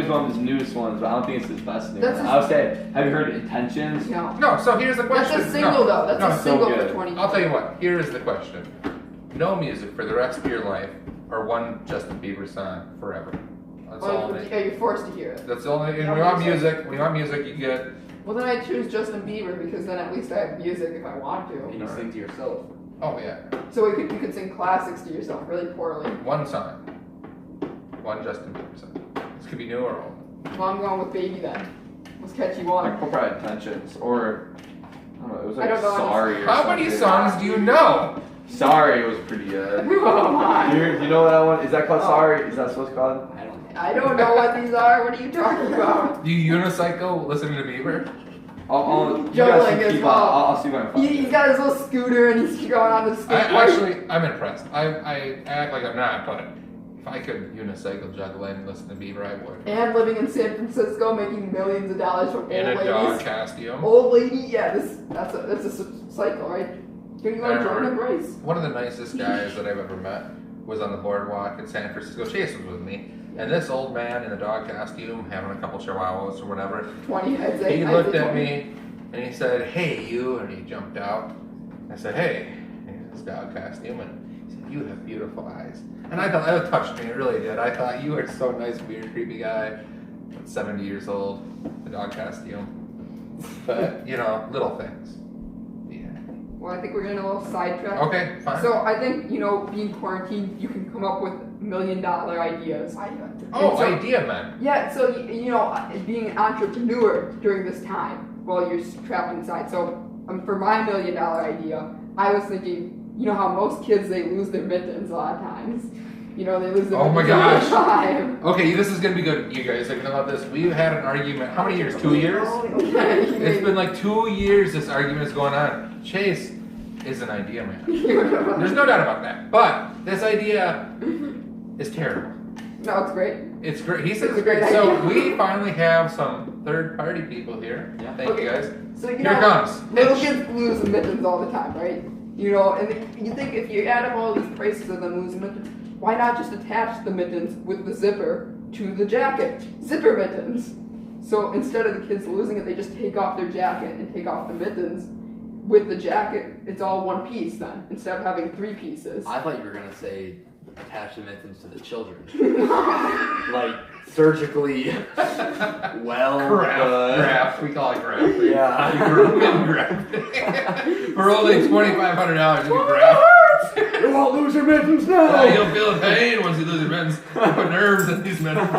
[SPEAKER 4] one of his newest ones, but I don't think it's his best new
[SPEAKER 1] That's
[SPEAKER 4] one.
[SPEAKER 1] his-
[SPEAKER 4] I would say, have you heard Intentions?
[SPEAKER 1] No.
[SPEAKER 3] no. So here's the
[SPEAKER 1] That's
[SPEAKER 3] question.
[SPEAKER 1] a single though. That's
[SPEAKER 3] no,
[SPEAKER 1] a
[SPEAKER 3] so
[SPEAKER 1] single
[SPEAKER 4] good.
[SPEAKER 1] for 20.
[SPEAKER 3] I'll tell you what. Here is the question: no music for the rest of your life, or one Justin Bieber song forever. That's all.
[SPEAKER 1] Well, yeah, you're forced to hear it.
[SPEAKER 3] That's the only. And
[SPEAKER 1] No
[SPEAKER 3] we want
[SPEAKER 1] music.
[SPEAKER 3] music. We want music. You get.
[SPEAKER 1] Well, then I choose Justin Bieber because then at least I have music if I want
[SPEAKER 2] And
[SPEAKER 1] to.
[SPEAKER 2] you sing to yourself.
[SPEAKER 3] Oh yeah.
[SPEAKER 1] So you could sing classics to yourself really poorly.
[SPEAKER 3] One song. One Justin Bieber song. This could be new or old.
[SPEAKER 1] Well, I'm going with Baby then. Let's catch you
[SPEAKER 4] Like
[SPEAKER 1] on.
[SPEAKER 4] probably Intentions, or I don't know, it was
[SPEAKER 1] I
[SPEAKER 4] like
[SPEAKER 1] don't know.
[SPEAKER 4] Sorry or
[SPEAKER 3] How
[SPEAKER 4] something.
[SPEAKER 3] many songs do you know?
[SPEAKER 4] Sorry was pretty good.
[SPEAKER 1] Oh my.
[SPEAKER 4] You know what that one? Is that called
[SPEAKER 1] Oh.
[SPEAKER 4] Sorry? Is that what it's called?
[SPEAKER 2] I don't know.
[SPEAKER 1] I don't know what these are. What are you talking about?
[SPEAKER 3] Do you unicycle listening to Bieber?
[SPEAKER 4] You guys
[SPEAKER 1] Juggling
[SPEAKER 4] can
[SPEAKER 1] as
[SPEAKER 4] keep
[SPEAKER 1] well.
[SPEAKER 4] on. I'll see what I find.
[SPEAKER 1] He's got his little scooter and he's going on the skateboard.
[SPEAKER 3] I'm impressed. I act like I'm not, but if I could unicycle juggling and listen to Bieber, I would.
[SPEAKER 1] And living in San Francisco, making millions of dollars from
[SPEAKER 3] In
[SPEAKER 1] old
[SPEAKER 3] a dog
[SPEAKER 1] ladies.
[SPEAKER 3] costume.
[SPEAKER 1] Old lady, yeah, that's a cycle, right? Can you want to join the Bryce?
[SPEAKER 3] One of the nicest guys that I've ever met was on the boardwalk in San Francisco. Chase was with me. And this old man in a dog costume, having a couple chihuahuas or whatever,
[SPEAKER 1] 20, I'd say.
[SPEAKER 3] he
[SPEAKER 1] I'd
[SPEAKER 3] looked
[SPEAKER 1] say
[SPEAKER 3] at
[SPEAKER 1] 20.
[SPEAKER 3] me and he said, "Hey, you," and he jumped out. I said, "Hey," in his dog costume, and he said, "You have beautiful eyes." And I thought that touched me, it really did. I thought, you are so nice, weird, creepy guy, 70 years old, the dog costume. But, you know, little things. Yeah.
[SPEAKER 1] Well, I think we're getting a little sidetracked.
[SPEAKER 3] Okay, fine.
[SPEAKER 1] So I think, being quarantined, you can come up with $1 million ideas.
[SPEAKER 3] Oh,
[SPEAKER 1] And so-
[SPEAKER 3] idea man.
[SPEAKER 1] Yeah, so being an entrepreneur during this time while you're trapped inside. So for my $1 million idea, I was thinking, you know how most kids they lose their mittens a lot of times. They lose their
[SPEAKER 3] Oh my
[SPEAKER 1] mittens all
[SPEAKER 3] gosh.
[SPEAKER 1] the time.
[SPEAKER 3] Okay, this is gonna be good. You guys thinking about this? We've had an argument. How many years? 2 years? It's been like 2 years this argument is going on. Chase is an idea man. There's no doubt about that. But this idea is terrible.
[SPEAKER 1] No, it's great.
[SPEAKER 3] It's great. He says
[SPEAKER 1] It's a
[SPEAKER 3] it's great.
[SPEAKER 1] great
[SPEAKER 3] So
[SPEAKER 1] idea.
[SPEAKER 3] we finally have some third-party people here.
[SPEAKER 2] Yeah.
[SPEAKER 3] Thank you guys.
[SPEAKER 1] So
[SPEAKER 3] Here it comes.
[SPEAKER 1] little
[SPEAKER 3] Pitch.
[SPEAKER 1] kids lose mittens all the time, right? And you think if you add up all these prices of them losing mittens, why not just attach the mittens with the zipper to the jacket? Zipper mittens. So instead of the kids losing it, they just take off their jacket and take off the mittens. With the jacket, it's all one piece then, instead of having 3 pieces.
[SPEAKER 2] I thought you were gonna say attach the mittens to the children, like surgically well.
[SPEAKER 3] Graft. We call it graft.
[SPEAKER 2] Yeah.
[SPEAKER 3] Mitten graft. For only $2,500, you can graft.
[SPEAKER 2] You won't lose your mittens
[SPEAKER 3] Yeah,
[SPEAKER 2] now.
[SPEAKER 3] you'll feel pain once you lose your mittens. Put nerves in these mittens.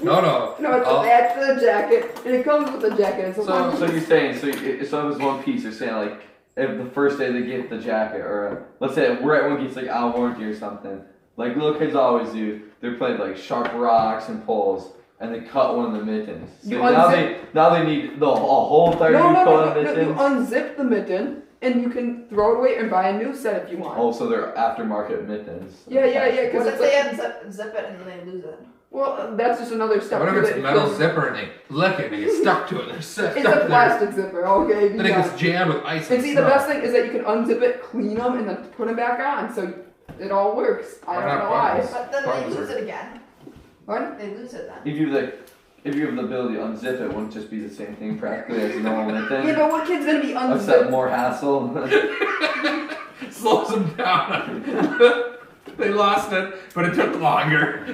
[SPEAKER 3] No.
[SPEAKER 1] No, it's attached to the jacket, and it comes with the jacket. It's a
[SPEAKER 3] So-
[SPEAKER 1] one
[SPEAKER 4] So you're saying, so it was one piece. You're saying like, if the first day they get the jacket, or let's say we're at one gets like out of warranty or something, like little kids always do. They're playing like sharp rocks and poles, and they cut one of the mittens. So
[SPEAKER 1] You
[SPEAKER 4] now
[SPEAKER 1] unzip-
[SPEAKER 4] they need the whole entire
[SPEAKER 1] No,
[SPEAKER 4] new
[SPEAKER 1] no,
[SPEAKER 4] cut
[SPEAKER 1] no,
[SPEAKER 4] of
[SPEAKER 1] no, you
[SPEAKER 4] mittens.
[SPEAKER 1] unzip the mitten, and you can throw it away and buy a new set if you want.
[SPEAKER 4] Oh, so they're aftermarket mittens.
[SPEAKER 1] Yeah,
[SPEAKER 5] What
[SPEAKER 1] because
[SPEAKER 5] if
[SPEAKER 1] it's
[SPEAKER 5] they
[SPEAKER 1] like,
[SPEAKER 5] unzip it and then they lose it?
[SPEAKER 1] well, that's just another step.
[SPEAKER 3] What if
[SPEAKER 1] because
[SPEAKER 3] it's
[SPEAKER 1] it
[SPEAKER 3] metal
[SPEAKER 1] feels-
[SPEAKER 3] zipper and they lick it and they get stuck to it? They're stuck
[SPEAKER 1] It's
[SPEAKER 3] there.
[SPEAKER 1] a plastic zipper, okay?
[SPEAKER 3] Then it
[SPEAKER 1] yeah.
[SPEAKER 3] gets jammed with ice
[SPEAKER 1] And see, the
[SPEAKER 3] snow.
[SPEAKER 1] best thing is that you can unzip it, clean them, and then put them back on, so it all works. I
[SPEAKER 3] Why
[SPEAKER 1] don't
[SPEAKER 3] not
[SPEAKER 1] know why.
[SPEAKER 3] buttons?
[SPEAKER 5] But then they
[SPEAKER 3] Buttons
[SPEAKER 5] lose
[SPEAKER 3] are-
[SPEAKER 5] it again.
[SPEAKER 1] What?
[SPEAKER 5] They lose it then.
[SPEAKER 4] If you have the ability to unzip it, wouldn't it just be the same thing practically as a normal mitten?
[SPEAKER 1] Yeah, but what kid's gonna be
[SPEAKER 4] Except
[SPEAKER 1] unzipped?
[SPEAKER 4] more hassle.
[SPEAKER 3] Slows them down. They lost it, but it took longer.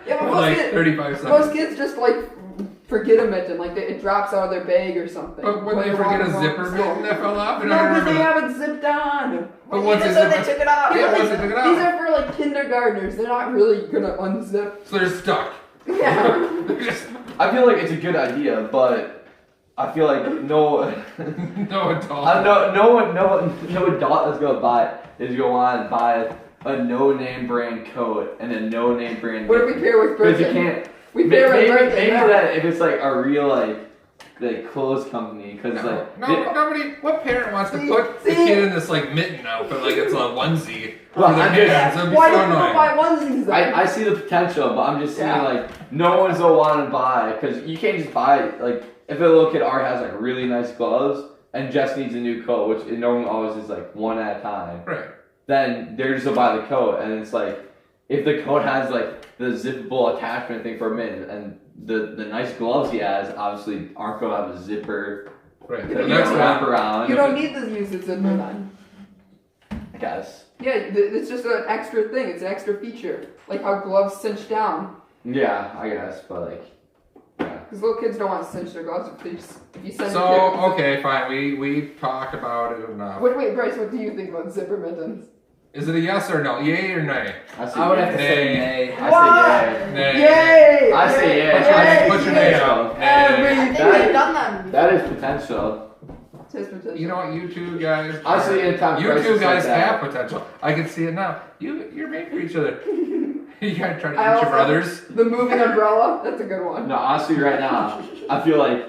[SPEAKER 1] Yeah, but
[SPEAKER 3] Like 35 seconds.
[SPEAKER 1] most kids just like forget a mitten, like it drops out of their bag or something.
[SPEAKER 3] But when they
[SPEAKER 1] they're
[SPEAKER 3] forget a
[SPEAKER 1] walking
[SPEAKER 3] zipper
[SPEAKER 1] along.
[SPEAKER 3] mitten that fell off,
[SPEAKER 1] No,
[SPEAKER 3] they're not
[SPEAKER 1] because they
[SPEAKER 3] remember.
[SPEAKER 1] haven't zipped on.
[SPEAKER 3] But once
[SPEAKER 5] Even
[SPEAKER 3] they
[SPEAKER 5] so,
[SPEAKER 3] zip
[SPEAKER 5] they
[SPEAKER 3] it-
[SPEAKER 5] took it off.
[SPEAKER 3] Yeah, once they took it
[SPEAKER 1] These
[SPEAKER 3] out,
[SPEAKER 1] are for like kindergartners. They're not really gonna unzip.
[SPEAKER 3] so they're stuck.
[SPEAKER 1] Yeah.
[SPEAKER 3] They're just
[SPEAKER 4] I feel like it's a good idea, but I feel like no adult is gonna want to buy a no-name brand coat and a no-name brand.
[SPEAKER 1] What if we pair with
[SPEAKER 4] Because you
[SPEAKER 1] Birkin?
[SPEAKER 4] can't.
[SPEAKER 1] We pair with Birkin.
[SPEAKER 4] Maybe
[SPEAKER 1] yeah.
[SPEAKER 4] that if it's like a real like clothes company, because like
[SPEAKER 3] nobody. What parent wants to
[SPEAKER 1] See-
[SPEAKER 3] put the
[SPEAKER 1] see?
[SPEAKER 3] kid in this like mitten outfit like it's a onesie?
[SPEAKER 4] Well,
[SPEAKER 3] for the
[SPEAKER 4] I'm just-
[SPEAKER 3] hands? That'd be
[SPEAKER 1] Why
[SPEAKER 3] so
[SPEAKER 1] don't you
[SPEAKER 3] annoying.
[SPEAKER 1] buy onesies then?
[SPEAKER 4] I see the potential, but I'm just saying
[SPEAKER 1] Yeah.
[SPEAKER 4] like no one's gonna want to buy because you can't just buy like if a little kid already has like really nice gloves and just needs a new coat, which it normally always is like one at a time.
[SPEAKER 3] Right.
[SPEAKER 4] Then they're just gonna buy the coat, and it's like if the coat has like the zippable attachment thing for a minute, and the nice gloves he has obviously aren't gonna have a zipper
[SPEAKER 3] Right.
[SPEAKER 1] Yeah,
[SPEAKER 4] that
[SPEAKER 3] And
[SPEAKER 4] you
[SPEAKER 3] that's
[SPEAKER 4] can
[SPEAKER 3] why.
[SPEAKER 4] wrap around.
[SPEAKER 1] You don't need to use the zipper then.
[SPEAKER 4] I guess.
[SPEAKER 1] Yeah, it's just an extra thing. It's an extra feature. Like how gloves cinch down.
[SPEAKER 4] Yeah, I guess, but like, yeah.
[SPEAKER 1] Because little kids don't want to cinch their gloves if you send
[SPEAKER 3] So
[SPEAKER 1] a kid.
[SPEAKER 3] okay, fine. We talked about it enough.
[SPEAKER 1] Wait, Bryce, what do you think about zipper mittens?
[SPEAKER 3] Is it a yes or no? Yay or nay?
[SPEAKER 2] I would have to say
[SPEAKER 3] Nay.
[SPEAKER 2] nay.
[SPEAKER 4] I say
[SPEAKER 3] Nay.
[SPEAKER 1] Yay!
[SPEAKER 4] I say
[SPEAKER 1] Yay!
[SPEAKER 4] yeah.
[SPEAKER 3] Put your name out.
[SPEAKER 1] Every
[SPEAKER 3] Nay.
[SPEAKER 5] I think we've done that.
[SPEAKER 4] That is potential.
[SPEAKER 1] Test potential.
[SPEAKER 3] You know what? You two guys.
[SPEAKER 4] Honestly, in time
[SPEAKER 3] You
[SPEAKER 4] crisis
[SPEAKER 3] two guys
[SPEAKER 4] like that-
[SPEAKER 3] have potential. I can see it now. You're made for each other. You gotta try to
[SPEAKER 1] I
[SPEAKER 3] eat
[SPEAKER 1] also-
[SPEAKER 3] your brothers.
[SPEAKER 1] The moving umbrella. That's a good one.
[SPEAKER 4] No, honestly, right now, I feel like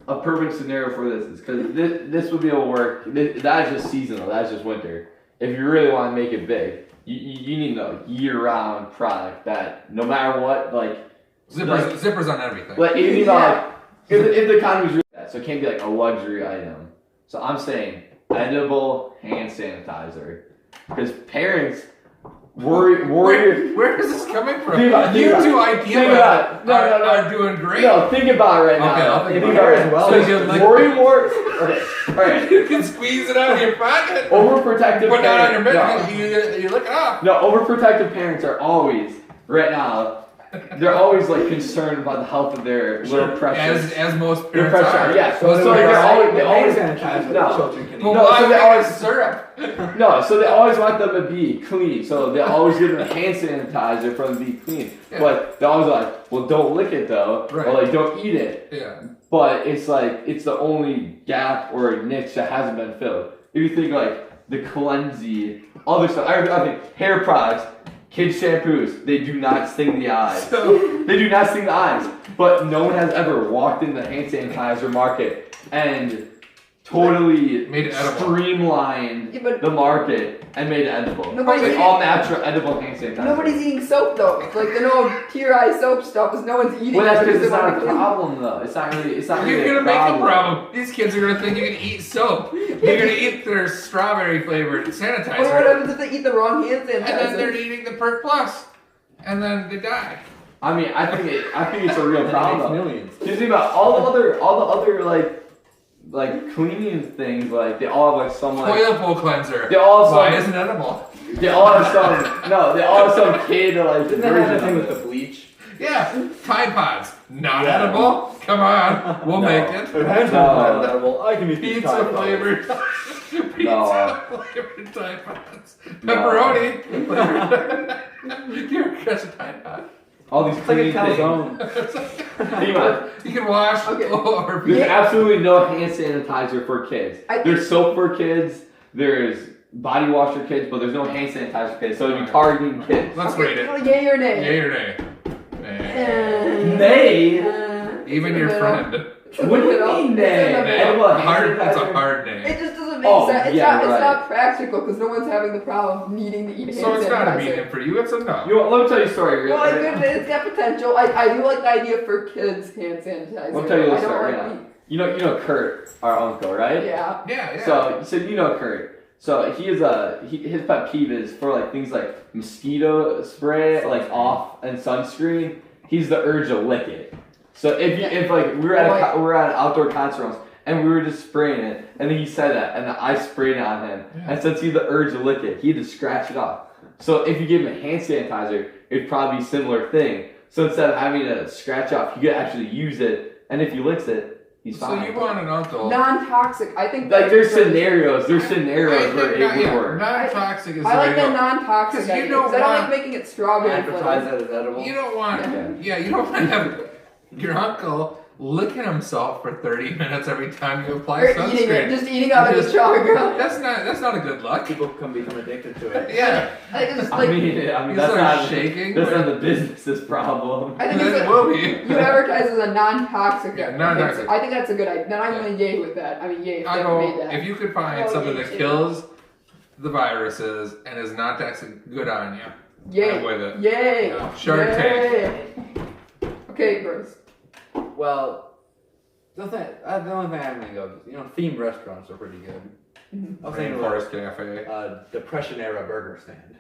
[SPEAKER 4] a perfect scenario for this is because this would be able to work. That is just seasonal. That's just winter. If you really want to make it big, you need a year-round product that no matter what, like
[SPEAKER 3] Zippers on everything.
[SPEAKER 4] Like if you
[SPEAKER 1] Yeah.
[SPEAKER 4] like, if the economy's really bad, so it can't be like a luxury item. So I'm saying edible hand sanitizer, because parents worry.
[SPEAKER 3] Where is this coming from?
[SPEAKER 4] Think about it,
[SPEAKER 3] You
[SPEAKER 4] think about
[SPEAKER 3] two
[SPEAKER 4] it.
[SPEAKER 3] ideal
[SPEAKER 4] Think about it. No,
[SPEAKER 3] are doing great.
[SPEAKER 4] No, think about it right now.
[SPEAKER 3] Okay, I'll think
[SPEAKER 4] Think
[SPEAKER 3] about
[SPEAKER 4] about
[SPEAKER 3] it.
[SPEAKER 4] it.
[SPEAKER 2] Well,
[SPEAKER 3] So you like-
[SPEAKER 4] worry more. Okay, all right.
[SPEAKER 3] You can squeeze it out of your pocket.
[SPEAKER 4] Overprotective.
[SPEAKER 3] Put it on your
[SPEAKER 4] parents-
[SPEAKER 3] mitt. You look it up.
[SPEAKER 4] No, overprotective parents are always right now. They're always like concerned about the health of their little precious.
[SPEAKER 3] As most
[SPEAKER 4] Their
[SPEAKER 3] parents
[SPEAKER 4] precious.
[SPEAKER 3] are.
[SPEAKER 4] Yeah. So
[SPEAKER 3] Most
[SPEAKER 4] they're
[SPEAKER 3] parents-
[SPEAKER 4] always they
[SPEAKER 2] Hand
[SPEAKER 4] always
[SPEAKER 2] sanitizer
[SPEAKER 4] no.
[SPEAKER 2] children can
[SPEAKER 3] Well,
[SPEAKER 2] eat.
[SPEAKER 4] No,
[SPEAKER 3] why
[SPEAKER 4] so they
[SPEAKER 3] make
[SPEAKER 4] always-
[SPEAKER 3] it syrup?
[SPEAKER 4] No, so they always want them to be clean. So they always give them hand sanitizer for them to be clean.
[SPEAKER 3] Yeah.
[SPEAKER 4] But they're always like, well, don't lick it though,
[SPEAKER 3] Right.
[SPEAKER 4] or like don't eat it.
[SPEAKER 3] Yeah.
[SPEAKER 4] But it's like it's the only gap or niche that hasn't been filled. If you think like the cleansy, other stuff, I think hair products, kids shampoos, they do not sting the eyes.
[SPEAKER 3] So
[SPEAKER 4] They do not sting the eyes. But no one has ever walked in the hand sanitizer market and totally
[SPEAKER 3] Made it edible.
[SPEAKER 4] streamlined
[SPEAKER 1] Yeah, but
[SPEAKER 4] the market and made it edible.
[SPEAKER 1] Nobody's
[SPEAKER 4] Like
[SPEAKER 1] eating-
[SPEAKER 4] all natural edible hand sanitizer.
[SPEAKER 1] nobody's eating soap though. Like the no Tier I soap stuff is no one's eating.
[SPEAKER 4] Well, that's
[SPEAKER 1] it
[SPEAKER 4] because it's
[SPEAKER 1] they
[SPEAKER 4] not
[SPEAKER 1] wanna
[SPEAKER 4] a
[SPEAKER 1] clean.
[SPEAKER 4] problem though. It's not really. It's not really.
[SPEAKER 3] you're gonna
[SPEAKER 4] a
[SPEAKER 3] make
[SPEAKER 4] problem.
[SPEAKER 3] a problem. These kids are gonna think you can eat soap. You're gonna eat their strawberry flavored
[SPEAKER 1] What
[SPEAKER 3] sanitizer,
[SPEAKER 1] happens if they eat the wrong hand
[SPEAKER 3] and then they're
[SPEAKER 1] sanitizer?
[SPEAKER 3] eating the Perk Plus, and then they die.
[SPEAKER 4] I mean, I think it's a real
[SPEAKER 2] It makes
[SPEAKER 4] problem.
[SPEAKER 2] millions.
[SPEAKER 4] Just think about all the other like cleaning things. Like they all have like some like
[SPEAKER 3] Toilet bowl cleanser.
[SPEAKER 4] they all have
[SPEAKER 3] Why
[SPEAKER 4] some
[SPEAKER 3] isn't it edible?
[SPEAKER 4] they all have some no they all have some kid or like
[SPEAKER 2] Didn't that have
[SPEAKER 4] version
[SPEAKER 2] anything
[SPEAKER 4] of
[SPEAKER 2] with
[SPEAKER 4] it.
[SPEAKER 2] the bleach?
[SPEAKER 3] Yeah, Tide Pods. Not
[SPEAKER 2] Yeah.
[SPEAKER 3] edible? Come on, we'll make it.
[SPEAKER 2] If hands
[SPEAKER 4] No.
[SPEAKER 2] are edible, I can eat these
[SPEAKER 3] Pizza
[SPEAKER 2] Tide Pods.
[SPEAKER 3] flavored. Pizza
[SPEAKER 4] No.
[SPEAKER 3] flavored Tide Pods.
[SPEAKER 4] No.
[SPEAKER 3] Pepperoni flavored. You're a crush of Tide Pod.
[SPEAKER 4] All these
[SPEAKER 2] It's like a
[SPEAKER 4] cleaning things.
[SPEAKER 2] calzone.
[SPEAKER 4] Think about it.
[SPEAKER 3] You can wash
[SPEAKER 1] Okay.
[SPEAKER 3] or
[SPEAKER 4] There's absolutely no hand sanitizer for kids.
[SPEAKER 1] I think-
[SPEAKER 4] There's soap for kids. There's body wash for kids, but there's no hand sanitizer for kids. So you're targeting kids.
[SPEAKER 3] Let's rate it.
[SPEAKER 1] Well, yay or nay?
[SPEAKER 3] Yay or nay? Nay.
[SPEAKER 4] Nay?
[SPEAKER 3] Even your friend.
[SPEAKER 4] What do you mean nay?
[SPEAKER 3] Nay.
[SPEAKER 4] Edible hand
[SPEAKER 3] Hard, it's a
[SPEAKER 4] sanitizer?
[SPEAKER 3] hard
[SPEAKER 1] It
[SPEAKER 3] nay.
[SPEAKER 1] just doesn't make
[SPEAKER 4] Oh,
[SPEAKER 1] sense. It's,
[SPEAKER 4] yeah,
[SPEAKER 1] not,
[SPEAKER 4] right.
[SPEAKER 1] it's not practical because no one's having the problem of needing to eat hand
[SPEAKER 3] So it's not a
[SPEAKER 1] sanitizer.
[SPEAKER 3] medium for you, it's a no.
[SPEAKER 4] You know what, let me tell you a story.
[SPEAKER 1] Well, it's got potential. I do like the idea for kids hand sanitizer.
[SPEAKER 4] Let me tell you a
[SPEAKER 1] I don't
[SPEAKER 4] story.
[SPEAKER 1] like
[SPEAKER 4] Right now. You know Kurt, our uncle, right?
[SPEAKER 1] Yeah.
[SPEAKER 3] Yeah.
[SPEAKER 4] So you know Kurt. So his pet peeve is for like things like mosquito spray, like off and sunscreen. He's the urge to lick it. So if like we were at an outdoor concert once, and we were just spraying it, and then he said that, and then I sprayed it on him,
[SPEAKER 3] Yeah.
[SPEAKER 4] and since he had the urge to lick it, he had to scratch it off. So if you give him a hand sanitizer, it'd probably be a similar thing. So instead of having to scratch off, you could actually use it, and if he licks it, he's
[SPEAKER 3] So
[SPEAKER 4] fine.
[SPEAKER 3] you want an uncle.
[SPEAKER 1] Non-toxic. I think
[SPEAKER 4] Like
[SPEAKER 1] that's
[SPEAKER 4] there's
[SPEAKER 1] great.
[SPEAKER 4] scenarios where it would work.
[SPEAKER 3] Non-toxic is
[SPEAKER 1] I like
[SPEAKER 3] the
[SPEAKER 1] the
[SPEAKER 3] way to go.
[SPEAKER 1] non-toxic
[SPEAKER 3] 'Cause you
[SPEAKER 1] idea,
[SPEAKER 3] don't
[SPEAKER 1] 'cause I don't
[SPEAKER 3] want-
[SPEAKER 1] like making it strawberry
[SPEAKER 2] Advertise
[SPEAKER 1] flavored.
[SPEAKER 2] that as edible.
[SPEAKER 3] You don't want,
[SPEAKER 4] Yeah.
[SPEAKER 3] yeah, you don't want to have your uncle licking himself for 30 minutes every time you apply
[SPEAKER 1] Or eating it,
[SPEAKER 3] sunscreen.
[SPEAKER 1] just eating out of the
[SPEAKER 3] Just-
[SPEAKER 1] chaga.
[SPEAKER 3] That's not a good luck.
[SPEAKER 2] People can become addicted to it.
[SPEAKER 3] Yeah.
[SPEAKER 1] I think it's just
[SPEAKER 4] I
[SPEAKER 1] like
[SPEAKER 4] mean
[SPEAKER 3] You
[SPEAKER 4] that's
[SPEAKER 3] start
[SPEAKER 4] not
[SPEAKER 3] shaking.
[SPEAKER 4] That's not the business's problem.
[SPEAKER 1] I think
[SPEAKER 3] Then
[SPEAKER 1] it's
[SPEAKER 3] it
[SPEAKER 1] a,
[SPEAKER 3] will be.
[SPEAKER 1] you advertise as a non-toxic.
[SPEAKER 3] Yeah, non-toxic.
[SPEAKER 1] I think that's a good idea. Then I'm gonna yay with that. I mean, yay if
[SPEAKER 3] I
[SPEAKER 1] they
[SPEAKER 3] go,
[SPEAKER 1] made that.
[SPEAKER 3] if you could find
[SPEAKER 1] Oh,
[SPEAKER 3] something
[SPEAKER 1] yay,
[SPEAKER 3] that
[SPEAKER 1] too.
[SPEAKER 3] kills the viruses and is not toxic good on you,
[SPEAKER 1] Yay.
[SPEAKER 3] I'm with it.
[SPEAKER 1] Yay.
[SPEAKER 3] Yeah. Shark
[SPEAKER 1] Yay. Okay, Bruce.
[SPEAKER 2] Well, the only thing I'm gonna go, themed restaurants are pretty good. I was thinking about
[SPEAKER 3] Rainforest Cafe.
[SPEAKER 2] Depression era burger stand.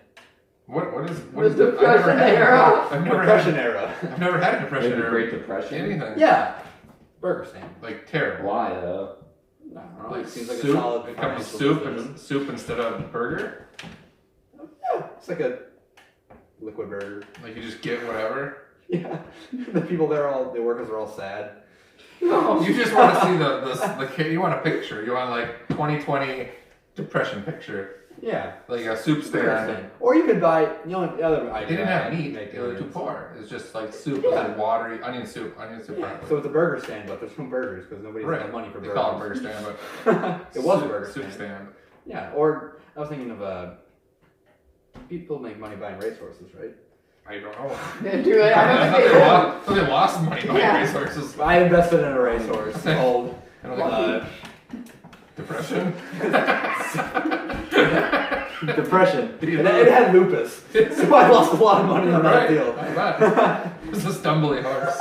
[SPEAKER 3] What is
[SPEAKER 1] The Depression era.
[SPEAKER 2] Depression era.
[SPEAKER 3] I've never had a depression
[SPEAKER 4] Like the
[SPEAKER 3] era.
[SPEAKER 4] Great Depression.
[SPEAKER 3] Anything.
[SPEAKER 2] Yeah. Burger stand.
[SPEAKER 3] Like terrible.
[SPEAKER 4] Why though?
[SPEAKER 2] I don't know.
[SPEAKER 3] Like
[SPEAKER 2] It seems like
[SPEAKER 3] soup.
[SPEAKER 2] a solid.
[SPEAKER 3] It comes
[SPEAKER 2] financial
[SPEAKER 3] soup
[SPEAKER 2] decision.
[SPEAKER 3] and soup instead of burger.
[SPEAKER 2] Yeah, it's like a liquid burger.
[SPEAKER 3] Like you just get whatever.
[SPEAKER 2] Yeah. The people there the workers are all sad.
[SPEAKER 1] No.
[SPEAKER 3] You just want to see the you want a picture. You want like 2020 depression picture.
[SPEAKER 2] Yeah.
[SPEAKER 3] Like a soup
[SPEAKER 2] Burger
[SPEAKER 3] stand.
[SPEAKER 2] stand. Or you could buy, the other
[SPEAKER 3] They
[SPEAKER 2] idea.
[SPEAKER 3] didn't
[SPEAKER 2] I
[SPEAKER 3] have
[SPEAKER 2] had
[SPEAKER 3] meat.
[SPEAKER 2] make
[SPEAKER 3] They were too
[SPEAKER 2] is-
[SPEAKER 3] poor. It's just like soup,
[SPEAKER 2] Yeah.
[SPEAKER 3] like watery onion soup.
[SPEAKER 2] Yeah. So it's a burger stand, but there's no burgers because nobody's
[SPEAKER 3] Right.
[SPEAKER 2] got money for
[SPEAKER 3] They
[SPEAKER 2] burgers.
[SPEAKER 3] call it burger stand, but
[SPEAKER 2] It was a
[SPEAKER 3] soup-
[SPEAKER 2] burger
[SPEAKER 3] soup
[SPEAKER 2] stand.
[SPEAKER 3] stand.
[SPEAKER 2] Yeah. Or I was thinking of people make money buying racehorses, right?
[SPEAKER 3] I don't know.
[SPEAKER 1] Didn't do it. I
[SPEAKER 3] I
[SPEAKER 1] don't
[SPEAKER 3] thought
[SPEAKER 1] think
[SPEAKER 3] they
[SPEAKER 1] they
[SPEAKER 3] lost, thought they lost money buying
[SPEAKER 1] Yeah.
[SPEAKER 3] resources.
[SPEAKER 2] I invested in a racehorse called
[SPEAKER 3] I don't think depression.
[SPEAKER 2] Depression.
[SPEAKER 3] You
[SPEAKER 2] And
[SPEAKER 3] know-
[SPEAKER 2] it had lupus, so I lost a lot of money on that
[SPEAKER 3] Right.
[SPEAKER 2] deal.
[SPEAKER 3] I bet. It's a stumbly horse.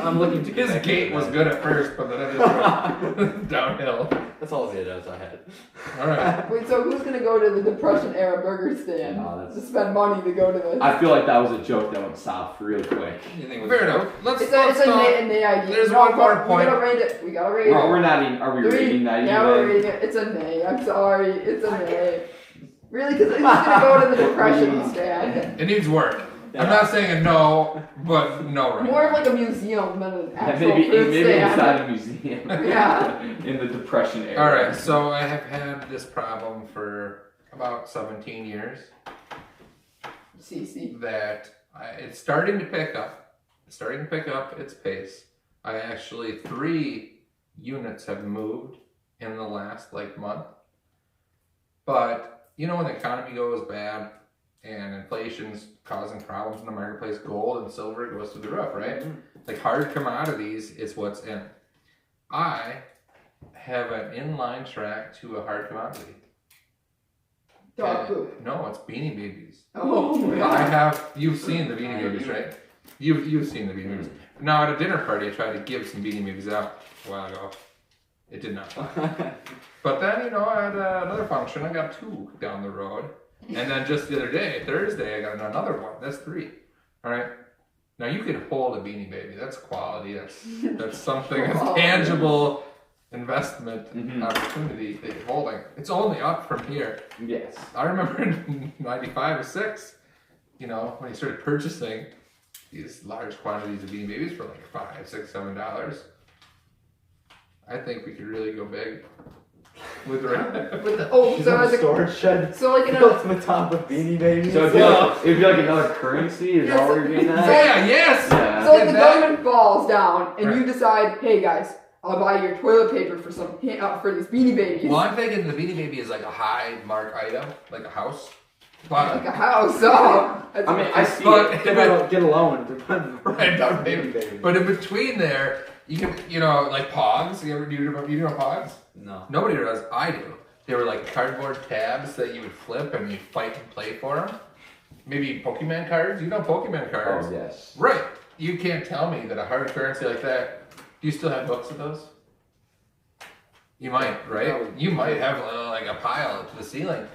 [SPEAKER 2] I'm looking to
[SPEAKER 3] His
[SPEAKER 2] connect
[SPEAKER 3] gait
[SPEAKER 2] with
[SPEAKER 3] was
[SPEAKER 2] that.
[SPEAKER 3] good at first, but then it just went downhill.
[SPEAKER 2] That's all the ideas I had.
[SPEAKER 3] All right.
[SPEAKER 1] Wait, so who's gonna go to the Depression era burger stand
[SPEAKER 4] No, that's-
[SPEAKER 1] to spend money to go to this?
[SPEAKER 4] I feel like that was a joke that went south real quick.
[SPEAKER 2] You think it was
[SPEAKER 3] Fair enough. Let's
[SPEAKER 1] It's a
[SPEAKER 3] start.
[SPEAKER 1] nay idea.
[SPEAKER 3] There's
[SPEAKER 1] No,
[SPEAKER 3] one more
[SPEAKER 1] but
[SPEAKER 3] point.
[SPEAKER 1] We gotta rate it. We gotta rate it.
[SPEAKER 4] We're not even. Are we
[SPEAKER 1] Three.
[SPEAKER 4] rating that
[SPEAKER 1] Yeah, we're
[SPEAKER 4] even?
[SPEAKER 1] rating it. It's a nay. I'm sorry. It's a nay. Really, because it's gonna go to the Depression stand.
[SPEAKER 3] It needs work. I'm
[SPEAKER 2] Yeah.
[SPEAKER 3] not saying a no, but no right
[SPEAKER 1] More
[SPEAKER 3] now.
[SPEAKER 1] of like a museum than an
[SPEAKER 4] And
[SPEAKER 1] actual
[SPEAKER 4] maybe
[SPEAKER 1] fruit
[SPEAKER 4] maybe
[SPEAKER 1] stand.
[SPEAKER 4] inside a museum.
[SPEAKER 1] Yeah.
[SPEAKER 4] In the Depression era.
[SPEAKER 3] All right, so I have had this problem for about 17 years.
[SPEAKER 1] CC.
[SPEAKER 3] That it's starting to pick up. It's starting to pick up its pace. I actually 3 units have moved in the last month. But when the economy goes bad and inflation's causing problems in the marketplace, gold and silver goes through the roof, right? Like hard commodities is what's in. I have an inline track to a hard commodity.
[SPEAKER 1] Dog poop.
[SPEAKER 3] No, it's Beanie Babies.
[SPEAKER 1] Oh my
[SPEAKER 3] I
[SPEAKER 1] god.
[SPEAKER 3] have. You've seen the Beanie Babies, right? You've seen the Beanie Babies. Now at a dinner party, I tried to give some Beanie Babies out a while ago. It did not fly. But then at another function, I got 2 down the road, and then just the other day, Thursday, I got another one. That's 3. All right. Now you can hold a Beanie Baby. That's quality. That's something. That's tangible investment opportunity that you're holding. It's only up from here.
[SPEAKER 4] Yes.
[SPEAKER 3] I remember in 95 or 6, when you started purchasing these large quantities of Beanie Babies for $5, $6, $7. I think we could really go big with the
[SPEAKER 1] With the, oh,
[SPEAKER 2] She's
[SPEAKER 1] so
[SPEAKER 2] on a
[SPEAKER 1] as a,
[SPEAKER 2] storage shed
[SPEAKER 1] so like in
[SPEAKER 2] built
[SPEAKER 1] a,
[SPEAKER 2] to the top of Beanie Babies.
[SPEAKER 4] So it'd be like another currency. Is that what you're getting at?
[SPEAKER 3] Yeah, yes.
[SPEAKER 4] Yeah.
[SPEAKER 1] so like the
[SPEAKER 3] Get that?
[SPEAKER 1] government falls down and you
[SPEAKER 3] Right.
[SPEAKER 1] decide, hey guys, I'll buy your toilet paper for for these Beanie Babies.
[SPEAKER 3] Well, I'm thinking the Beanie Baby is like a high mark item, like a house. But
[SPEAKER 1] Like a house. So that's
[SPEAKER 4] I mean, I see
[SPEAKER 3] But-
[SPEAKER 4] it.
[SPEAKER 2] Get a loan to fund
[SPEAKER 3] Right, dog
[SPEAKER 2] Beanie
[SPEAKER 3] baby.
[SPEAKER 2] Baby.
[SPEAKER 3] But in between there, you can, like Pogs. You ever do you know Pogs?
[SPEAKER 2] No.
[SPEAKER 3] Nobody does. I do. They were like cardboard tabs that you would flip and you'd fight and play for them. Maybe Pokemon cards. You know Pokemon cards.
[SPEAKER 4] Oh yes.
[SPEAKER 3] Right. You can't tell me that a hard currency like that. Do you still have books of those? You might, right?
[SPEAKER 2] Probably.
[SPEAKER 3] You might have like a pile to the ceiling.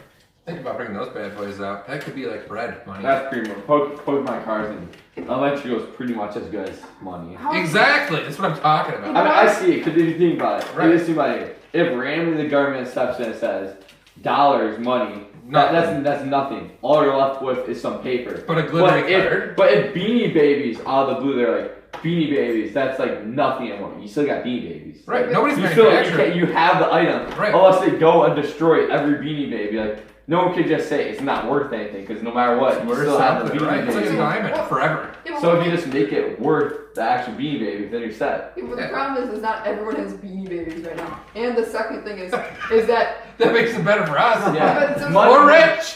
[SPEAKER 3] Think about bringing those bad boys out. That could be like bread money.
[SPEAKER 4] That's pretty much Pokemon cards and elementary is pretty much as good as money.
[SPEAKER 1] how,
[SPEAKER 3] Exactly. That's what I'm talking about.
[SPEAKER 4] I mean, I see it because if you think about it,
[SPEAKER 3] Right.
[SPEAKER 4] if you think about it, if randomly the government steps in and says dollars, money, that's nothing. All you're left with is some paper.
[SPEAKER 3] But a glittery
[SPEAKER 4] But
[SPEAKER 3] card.
[SPEAKER 4] But if Beanie Babies out of the blue, they're like Beanie Babies. That's like nothing anymore. You still got Beanie Babies.
[SPEAKER 3] Right. Nobody's
[SPEAKER 4] You still
[SPEAKER 3] manufacturing.
[SPEAKER 4] you have the item
[SPEAKER 3] Right.
[SPEAKER 4] unless they go and destroy every Beanie Baby. Like no one could just say it's not worth anything because no matter what, you
[SPEAKER 3] We're
[SPEAKER 4] still have the
[SPEAKER 3] something,
[SPEAKER 4] Beanie
[SPEAKER 3] right? It's like a
[SPEAKER 4] Baby.
[SPEAKER 3] diamond forever.
[SPEAKER 1] Yeah, but
[SPEAKER 4] So if you just make it worth the actual Beanie Baby, then you're set.
[SPEAKER 1] yeah, but the problem is not everyone has Beanie Babies right now. And the second thing is that
[SPEAKER 3] That makes it better for us.
[SPEAKER 4] Yeah.
[SPEAKER 1] But it's-
[SPEAKER 4] Money-
[SPEAKER 3] We're rich.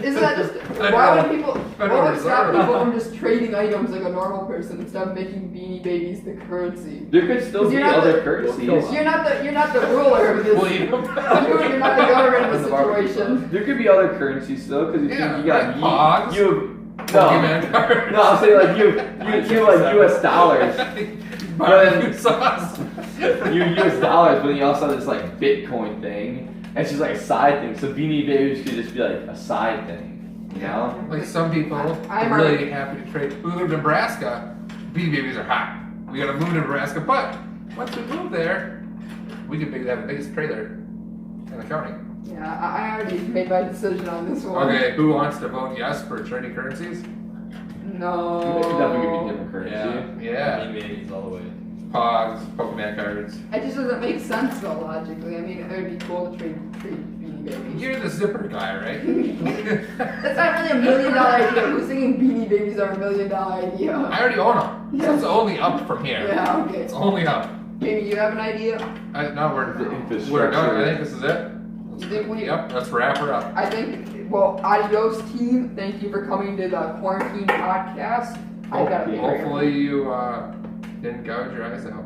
[SPEAKER 1] isn't that just
[SPEAKER 3] Federal-
[SPEAKER 1] why would people
[SPEAKER 3] Federal
[SPEAKER 1] what would stop
[SPEAKER 3] Reserve.
[SPEAKER 1] people from just trading items like a normal person instead of making Beanie Babies the currency?
[SPEAKER 4] There could still
[SPEAKER 1] Because
[SPEAKER 4] be
[SPEAKER 1] you're not
[SPEAKER 4] other
[SPEAKER 1] the-
[SPEAKER 4] currencies.
[SPEAKER 1] You're not the ruler of this.
[SPEAKER 3] Well, you-
[SPEAKER 1] You're not the government of the situation.
[SPEAKER 4] There could be other currencies still because
[SPEAKER 3] Yeah,
[SPEAKER 4] you got
[SPEAKER 3] right, Pogs.
[SPEAKER 4] you
[SPEAKER 3] Pokemon cards.
[SPEAKER 4] no I'm saying like you like US dollars.
[SPEAKER 3] Barbecue sauce.
[SPEAKER 4] You US dollars, but you also have this like Bitcoin thing. And it's just like a side thing. So Beanie Babies could just be like a side thing. You know?
[SPEAKER 3] Like some people
[SPEAKER 1] I'm
[SPEAKER 3] are really
[SPEAKER 1] already-
[SPEAKER 3] happy to trade. We live in Nebraska. Beanie Babies are hot. We gotta move to Nebraska, but once we move there, we could have the biggest trailer in the county.
[SPEAKER 1] Yeah, I already made my decision on this one.
[SPEAKER 3] Okay, who wants to vote yes for trading currencies?
[SPEAKER 1] No.
[SPEAKER 4] It could definitely be different currency.
[SPEAKER 3] Yeah.
[SPEAKER 2] Beanie Babies all the way.
[SPEAKER 3] Pogs, Pokemon cards.
[SPEAKER 1] It just doesn't make sense though logically. I mean, it would be cool to trade Beanie Babies.
[SPEAKER 3] You're the zipper guy, right?
[SPEAKER 1] That's not really $1 million idea. Who's thinking Beanie Babies are $1 million idea?
[SPEAKER 3] I already own them. So it's only up from here.
[SPEAKER 1] Yeah, okay.
[SPEAKER 3] It's only up.
[SPEAKER 1] Maybe you have an idea?
[SPEAKER 3] No,
[SPEAKER 4] The
[SPEAKER 3] we're
[SPEAKER 4] infrastructure.
[SPEAKER 3] done. I think this is it.
[SPEAKER 1] You think we?
[SPEAKER 3] Yep, let's wrap her up.
[SPEAKER 1] I think. Well, adios, team. Thank you for coming to the quarantine podcast. I got a
[SPEAKER 4] Okay.
[SPEAKER 1] prayer.
[SPEAKER 3] Hopefully you didn't gouge your eyes out.